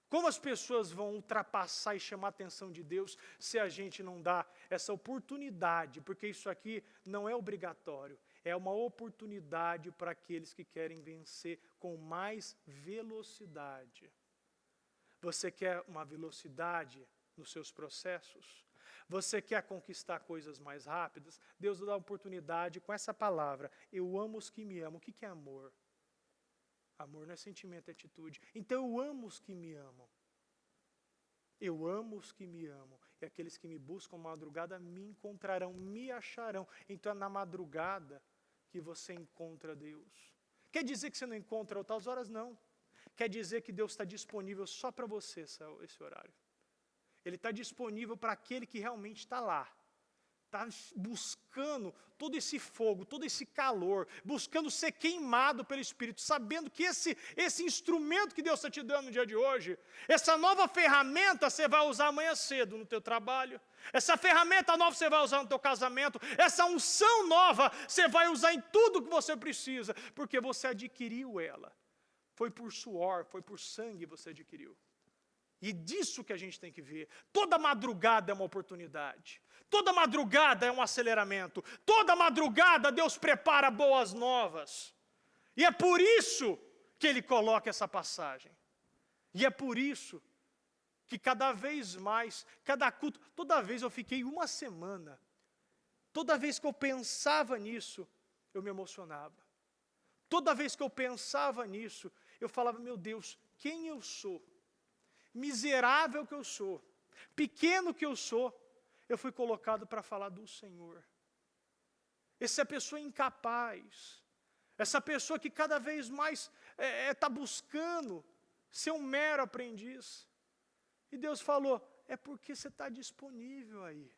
Como as pessoas vão ultrapassar e chamar a atenção de Deus se a gente não dá essa oportunidade? Porque isso aqui não é obrigatório, é uma oportunidade para aqueles que querem vencer com mais velocidade. Você quer uma velocidade nos seus processos? Você quer conquistar coisas mais rápidas? Deus dá a oportunidade com essa palavra. Eu amo os que me amam. O que é amor? Amor não é sentimento, é atitude. Então eu amo os que me amam. Eu amo os que me amam. E aqueles que me buscam na madrugada me encontrarão, me acharão. Então é na madrugada que você encontra Deus. Quer dizer que você não encontra outras horas? Não. Quer dizer que Deus está disponível só para você esse horário. Ele está disponível para aquele que realmente está lá. Está buscando todo esse fogo, todo esse calor, buscando ser queimado pelo Espírito, sabendo que esse instrumento que Deus está te dando no dia de hoje, essa nova ferramenta você vai usar amanhã cedo no teu trabalho, essa ferramenta nova você vai usar no teu casamento, essa unção nova você vai usar em tudo que você precisa, porque você adquiriu ela. Foi por suor, foi por sangue você adquiriu. E disso que a gente tem que ver. Toda madrugada é uma oportunidade. Toda madrugada é um aceleramento. Toda madrugada Deus prepara boas novas. E é por isso que Ele coloca essa passagem. E é por isso que cada vez mais, cada culto, toda vez eu fiquei uma semana, toda vez que eu pensava nisso, eu me emocionava. Toda vez que eu pensava nisso, eu falava, meu Deus, quem eu sou? Miserável que eu sou, pequeno que eu sou, eu fui colocado para falar do Senhor. Essa pessoa incapaz, essa pessoa que cada vez mais está buscando ser um mero aprendiz. E Deus falou, é porque você está disponível aí.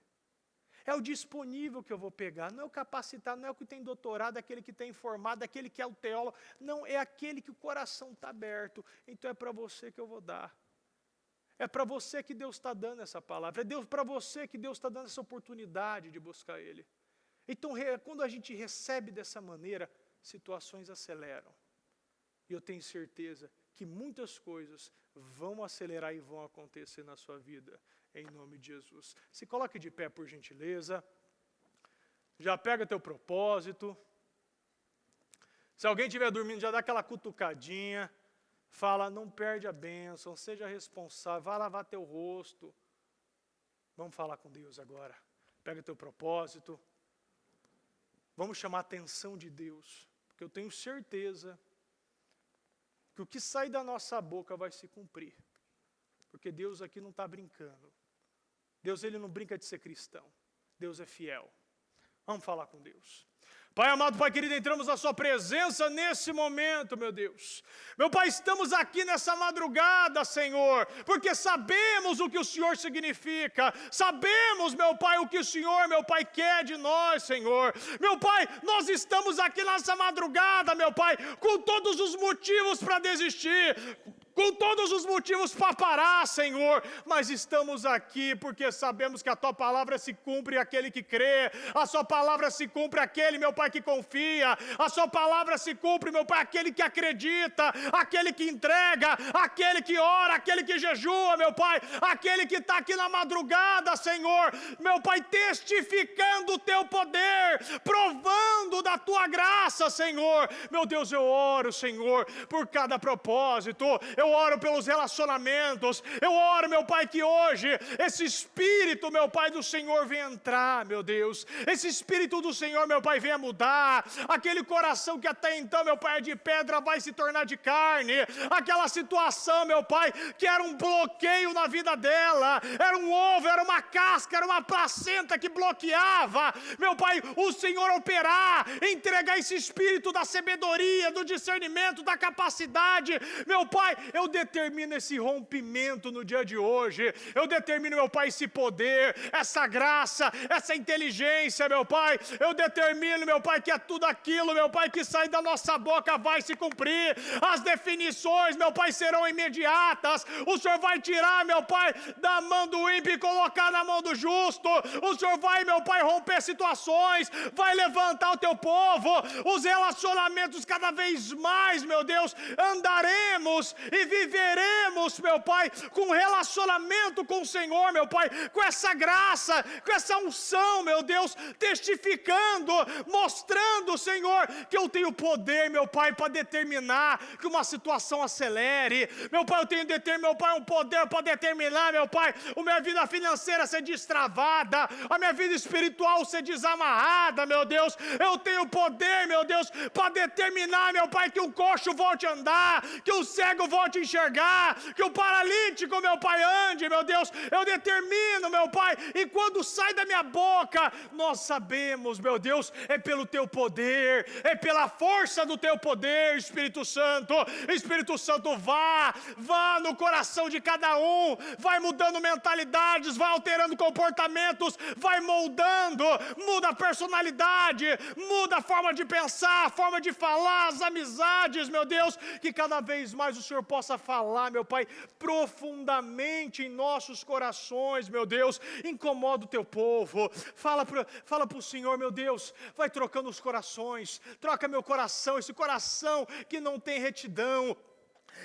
É o disponível que eu vou pegar, não é o capacitado, não é o que tem doutorado, é aquele que tem formado, é aquele que é o teólogo. Não, é aquele que o coração está aberto. Então é para você que eu vou dar. É para você que Deus está dando essa palavra. É para você que Deus está dando essa oportunidade de buscar Ele. Então, quando a gente recebe dessa maneira, situações aceleram. E eu tenho certeza que muitas coisas vão acelerar e vão acontecer na sua vida, em nome de Jesus. Se coloque de pé, por gentileza. Já pega teu propósito. Se alguém estiver dormindo, já dá aquela cutucadinha. Fala, não perde a bênção, seja responsável, vá lavar teu rosto. Vamos falar com Deus agora. Pega teu propósito. Vamos chamar a atenção de Deus, porque eu tenho certeza que o que sai da nossa boca vai se cumprir. Porque Deus aqui não está brincando. Deus, Ele não brinca de ser cristão. Deus é fiel. Vamos falar com Deus. Pai amado, Pai querido, entramos na sua presença nesse momento, meu Deus. Meu Pai, estamos aqui nessa madrugada, Senhor, porque sabemos o que o Senhor significa. Sabemos, meu Pai, o que o Senhor, meu Pai, quer de nós, Senhor. Meu Pai, nós estamos aqui nessa madrugada, meu Pai, com todos os motivos para desistir, com todos os motivos para parar, Senhor, mas estamos aqui porque sabemos que a Tua palavra se cumpre aquele que crê, a Sua palavra se cumpre aquele, meu Pai, que confia, a Sua palavra se cumpre, meu Pai, aquele que acredita, aquele que entrega, aquele que ora, aquele que jejua, meu Pai, aquele que está aqui na madrugada, Senhor, meu Pai, testificando o Teu poder, provando da Tua graça, Senhor. Meu Deus, eu oro, Senhor, por cada propósito, eu oro pelos relacionamentos, eu oro, meu Pai, que hoje esse Espírito, meu Pai, do Senhor venha entrar, meu Deus, esse Espírito do Senhor, meu Pai, venha mudar, aquele coração que até então, meu Pai, é de pedra vai se tornar de carne, aquela situação, meu Pai, que era um bloqueio na vida dela, era um ovo, era uma casca, era uma placenta que bloqueava, meu Pai, o Senhor operar, entregar esse Espírito da sabedoria, do discernimento, da capacidade, meu Pai, eu determino esse rompimento no dia de hoje, eu determino, meu Pai, esse poder, essa graça, essa inteligência, meu Pai, eu determino, meu Pai, que é tudo aquilo, meu Pai, que sai da nossa boca vai se cumprir, as definições, meu Pai, serão imediatas, o Senhor vai tirar, meu Pai, da mão do ímpio e colocar na mão do justo, o Senhor vai, meu Pai, romper situações, vai levantar o Teu povo, os relacionamentos cada vez mais, meu Deus, andaremos e viveremos, meu Pai, com relacionamento com o Senhor, meu Pai, com essa graça, com essa unção, meu Deus, testificando, mostrando, Senhor, que eu tenho poder, meu Pai, para determinar que uma situação acelere, meu Pai, eu tenho meu Pai, um poder para determinar, meu Pai, a minha vida financeira ser destravada, a minha vida espiritual ser desamarrada, meu Deus, eu tenho poder, meu Deus, para determinar, meu Pai, que o coxo volte a andar, que o cego volte a enxergar, que o paralítico, meu Pai, ande, meu Deus, eu determino, meu Pai, e quando sai da minha boca, nós sabemos, meu Deus, é pelo Teu poder, é pela força do Teu poder, Espírito Santo, vá no coração de cada um, vai mudando mentalidades, vai alterando comportamentos, vai moldando, muda a personalidade, muda a forma de pensar, a forma de falar, as amizades, meu Deus, que cada vez mais o Senhor possa falar, meu Pai, profundamente em nossos corações, meu Deus, incomoda o Teu povo, fala para o Senhor, meu Deus, vai trocando os corações, troca meu coração, esse coração que não tem retidão,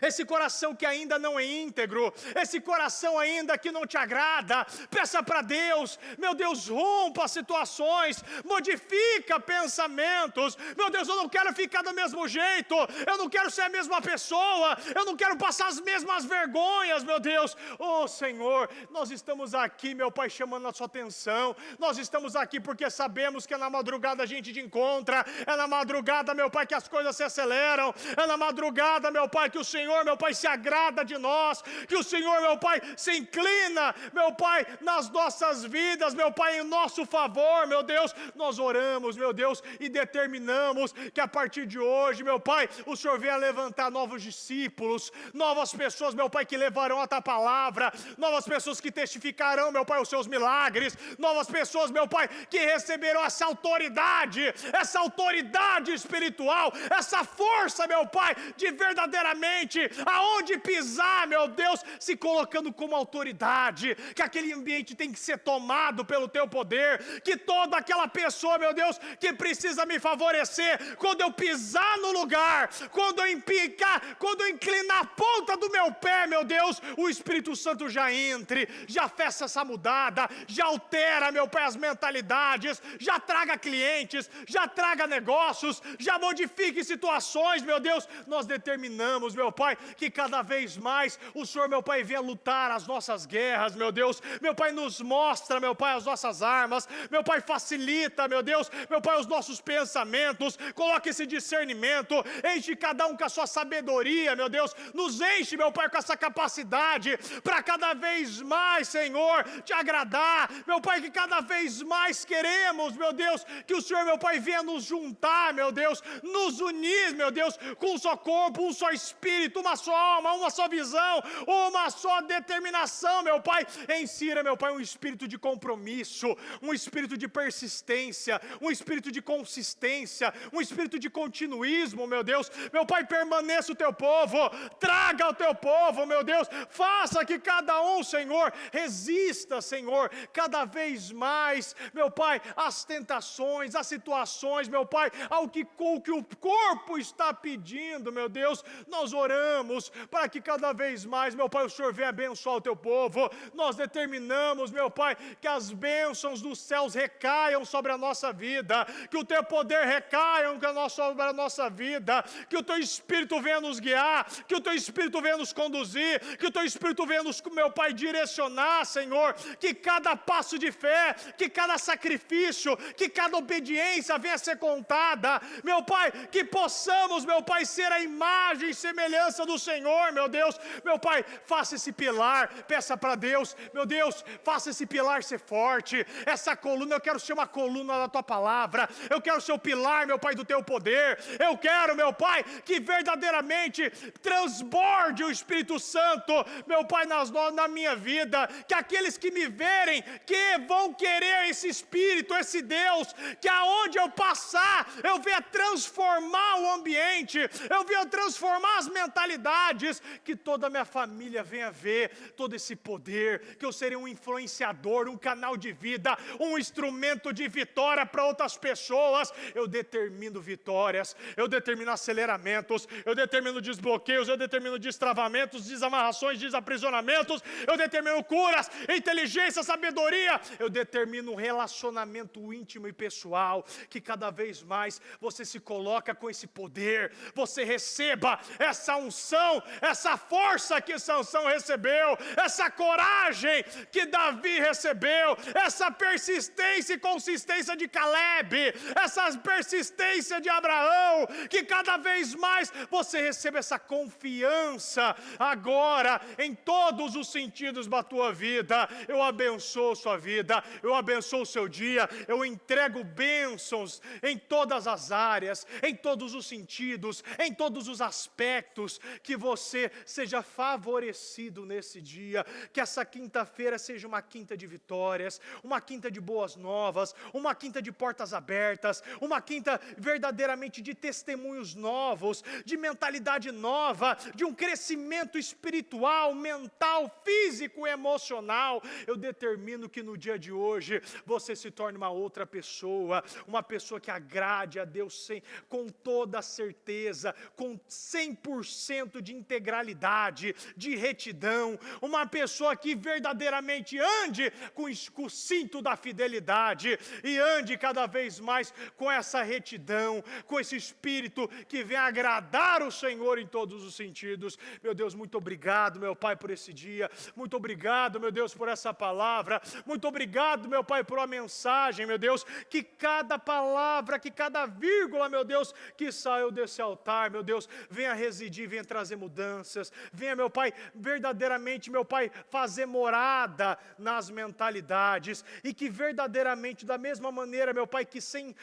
esse coração que ainda não é íntegro, esse coração ainda que não te agrada, peça para Deus, meu Deus, rompa situações, modifica pensamentos, meu Deus, eu não quero ficar do mesmo jeito, eu não quero ser a mesma pessoa, eu não quero passar as mesmas vergonhas, meu Deus, oh Senhor, nós estamos aqui, meu Pai, chamando a sua atenção, nós estamos aqui porque sabemos que é na madrugada a gente te encontra, é na madrugada, meu Pai, que as coisas se aceleram, é na madrugada, meu Pai, que o Senhor Senhor, meu Pai, se agrada de nós, que o Senhor, meu Pai, se inclina, meu Pai, nas nossas vidas, meu Pai, em nosso favor, meu Deus. Nós oramos, meu Deus, e determinamos que a partir de hoje, meu Pai, o Senhor venha levantar novos discípulos, novas pessoas, meu Pai, que levarão a tua palavra, novas pessoas que testificarão, meu Pai, os seus milagres, novas pessoas, meu Pai, que receberão essa autoridade espiritual, essa força, meu Pai, de verdadeiramente, aonde pisar, meu Deus, se colocando como autoridade, que aquele ambiente tem que ser tomado pelo teu poder, que toda aquela pessoa, meu Deus, que precisa me favorecer, quando eu pisar no lugar, quando eu inclinar a ponta do meu pé, meu Deus, o Espírito Santo já entre, já faça essa mudada, já altera, meu Pai, as mentalidades, já traga clientes, já traga negócios, já modifique situações, meu Deus. Nós determinamos, meu Pai, que cada vez mais o Senhor, meu Pai, venha lutar as nossas guerras, meu Deus. Meu Pai, nos mostra, meu Pai, as nossas armas, meu Pai, facilita, meu Deus, meu Pai, os nossos pensamentos, coloque esse discernimento, enche cada um com a sua sabedoria, meu Deus, nos enche, meu Pai, com essa capacidade, para cada vez mais, Senhor, te agradar, meu Pai, que cada vez mais queremos, meu Deus, que o Senhor, meu Pai, venha nos juntar, meu Deus, nos unir, meu Deus, com um só corpo, um só espírito, uma só alma, uma só visão, uma só determinação, meu Pai. Insira, meu Pai, um espírito de compromisso, um espírito de persistência, um espírito de consistência, um espírito de continuismo, meu Deus. Meu Pai, permaneça o teu povo, traga o teu povo, meu Deus, faça que cada um, Senhor, resista, Senhor, cada vez mais, meu Pai, às tentações, às situações, meu Pai, ao que o corpo está pedindo, meu Deus. Nós oramos para que cada vez mais, meu Pai, o Senhor venha abençoar o teu povo. Nós determinamos, meu Pai, que as bênçãos dos céus recaiam sobre a nossa vida, que o teu poder recaia sobre a nossa vida, que o teu Espírito venha nos guiar, que o teu Espírito venha nos conduzir, que o teu Espírito venha nos, meu Pai, direcionar, Senhor, que cada passo de fé, que cada sacrifício, que cada obediência venha a ser contada, meu Pai, que possamos, meu Pai, ser a imagem e semelhança do Senhor, meu Deus. Meu Pai, faça esse pilar, peça para Deus, meu Deus, faça esse pilar ser forte, essa coluna, eu quero ser uma coluna da tua palavra, eu quero ser o pilar, meu Pai, do teu poder, eu quero, meu Pai, que verdadeiramente transborde o Espírito Santo, meu Pai, na minha vida, que aqueles que me verem, que vão querer esse Espírito, esse Deus, que aonde eu passar, eu venha transformar o ambiente, eu venha transformar as mentalidades, que toda a minha família venha ver todo esse poder, que eu serei um influenciador, um canal de vida, um instrumento de vitória para outras pessoas. Eu determino vitórias, eu determino aceleramentos, eu determino desbloqueios, eu determino destravamentos, desamarrações, desaprisionamentos, eu determino curas, inteligência, sabedoria, eu determino um relacionamento íntimo e pessoal, que cada vez mais você se coloca com esse poder, você receba essa unção, essa força que Sansão recebeu, essa coragem que Davi recebeu, essa persistência e consistência de Caleb, essa persistência de Abraão, que cada vez mais você receba essa confiança agora em todos os sentidos da tua vida. Eu abençoo sua vida, eu abençoo o seu dia, eu entrego bênçãos em todas as áreas, em todos os sentidos, em todos os aspectos, que você seja favorecido nesse dia, que essa quinta-feira seja uma quinta de vitórias, uma quinta de boas novas, uma quinta de portas abertas, uma quinta verdadeiramente de testemunhos novos, de mentalidade nova, de um crescimento espiritual, mental, físico e emocional. Eu determino que no dia de hoje você se torne uma outra pessoa, uma pessoa que agrade a Deus com toda a certeza, com 100% de integralidade, de retidão, uma pessoa que verdadeiramente ande com o cinto da fidelidade e ande cada vez mais com essa retidão, com esse espírito que vem agradar o Senhor em todos os sentidos. Meu Deus, muito obrigado, meu Pai, por esse dia, muito obrigado, meu Deus, por essa palavra, muito obrigado, meu Pai, por a mensagem, meu Deus, que cada palavra, que cada vírgula, meu Deus, que saiu desse altar, meu Deus, venha residir venha trazer mudanças, venha, meu Pai, verdadeiramente, meu Pai, fazer morada nas mentalidades, e que verdadeiramente, da mesma maneira, meu Pai, que sem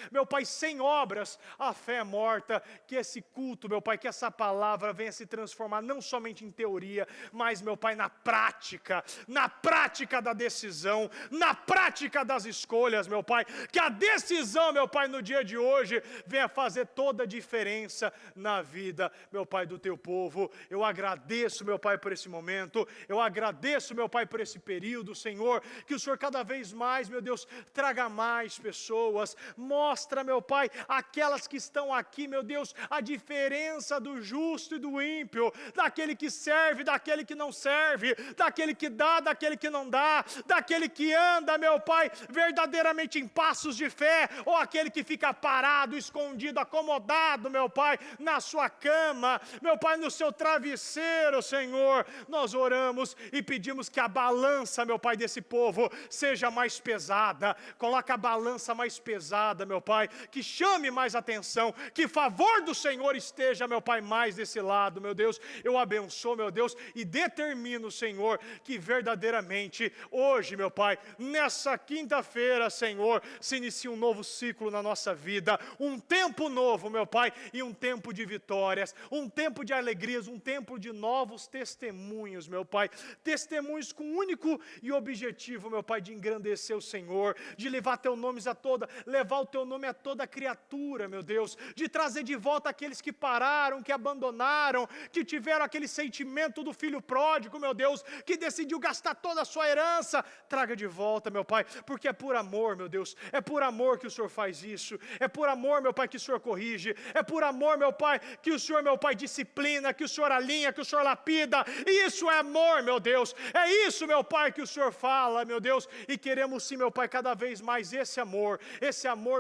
obras, a fé é morta, que esse culto, meu Pai, que essa palavra venha se transformar não somente em teoria, mas, meu Pai, na prática da decisão, na prática das escolhas, meu Pai, que a decisão, meu Pai, no dia de hoje, venha fazer toda a diferença na vida, meu Pai, do teu povo. Eu agradeço, meu Pai, por esse momento, eu agradeço, meu Pai, por esse período, Senhor, que o Senhor cada vez mais, meu Deus, traga mais pessoas, mostra, meu Pai, aquelas que estão aqui, meu Deus, a diferença do justo e do ímpio, daquele que serve, daquele que não serve, daquele que dá, daquele que não dá, daquele que anda, meu Pai, verdadeiramente em passos de fé, ou aquele que fica parado, escondido, acomodado, meu Pai, na sua cama, meu Pai, no seu travesseiro, Senhor. Nós oramos e pedimos que a balança, meu Pai, desse povo seja mais pesada. Coloca a balança mais pesada, meu Pai, que chame mais atenção, que favor do Senhor esteja, meu Pai, mais desse lado, meu Deus. Eu abençoo, meu Deus, e determino, Senhor, que verdadeiramente hoje, meu Pai, nessa quinta-feira, Senhor, se inicia um novo ciclo na nossa vida, um tempo novo, meu Pai, e um tempo de vitórias, um tempo de alegrias, um tempo de novos testemunhos, meu Pai, testemunhos com único e objetivo, meu Pai, de engrandecer o Senhor, de levar levar o teu nome a toda criatura, meu Deus, de trazer de volta aqueles que pararam, que abandonaram, que tiveram aquele sentimento do filho pródigo, meu Deus, que decidiu gastar toda a sua herança. Traga de volta, meu Pai, porque é por amor, meu Deus, é por amor que o Senhor faz isso, é por amor, meu Pai, que o Senhor corrige, é por amor, meu Pai, que o Senhor, meu Pai, disciplina, que o Senhor alinha, que o Senhor lapida, e isso é amor, meu Deus, é isso, meu Pai, que o Senhor fala, meu Deus, e queremos sim, meu Pai, cada vez mais esse amor,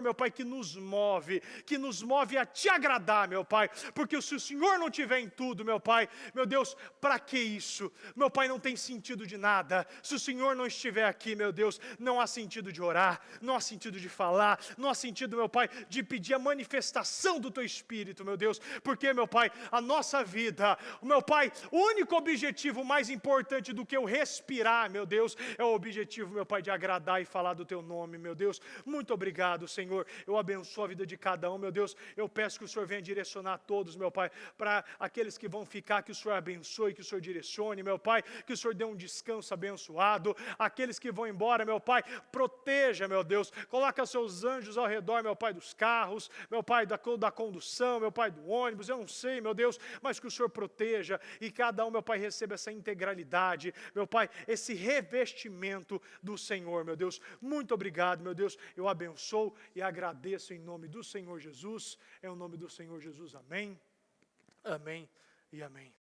meu Pai, que nos move a te agradar, meu Pai, porque se o Senhor não tiver em tudo, meu Pai, meu Deus, para que isso? Meu Pai, não tem sentido de nada, se o Senhor não estiver aqui, meu Deus, não há sentido de orar, não há sentido de falar, não há sentido, meu Pai, de pedir a manifestação do Teu Espírito, meu Deus, porque, meu Pai, a nossa vida, meu Pai, o único objetivo mais importante do que eu respirar, meu Deus, é o objetivo, meu Pai, de agradar e falar do Teu nome, meu Deus. Muito obrigado, Senhor, eu abençoo a vida de cada um, meu Deus, eu peço que o Senhor venha direcionar todos, meu Pai, para aqueles que vão ficar, que o Senhor abençoe, que o Senhor direcione, meu Pai, que o Senhor dê um descanso abençoado, aqueles que vão embora, meu Pai, proteja, meu Deus, coloca seus anjos ao redor, meu Pai, dos carros, meu Pai, da condução, meu Pai, do ônibus, eu não sei, meu Deus, mas que o Senhor proteja e cada um, meu Pai, receba essa integralidade, meu Pai, esse revestimento do Senhor, meu Deus. Muito obrigado, meu Deus, eu abençoo e agradeço em nome do Senhor Jesus, em nome do Senhor Jesus, amém, amém e amém.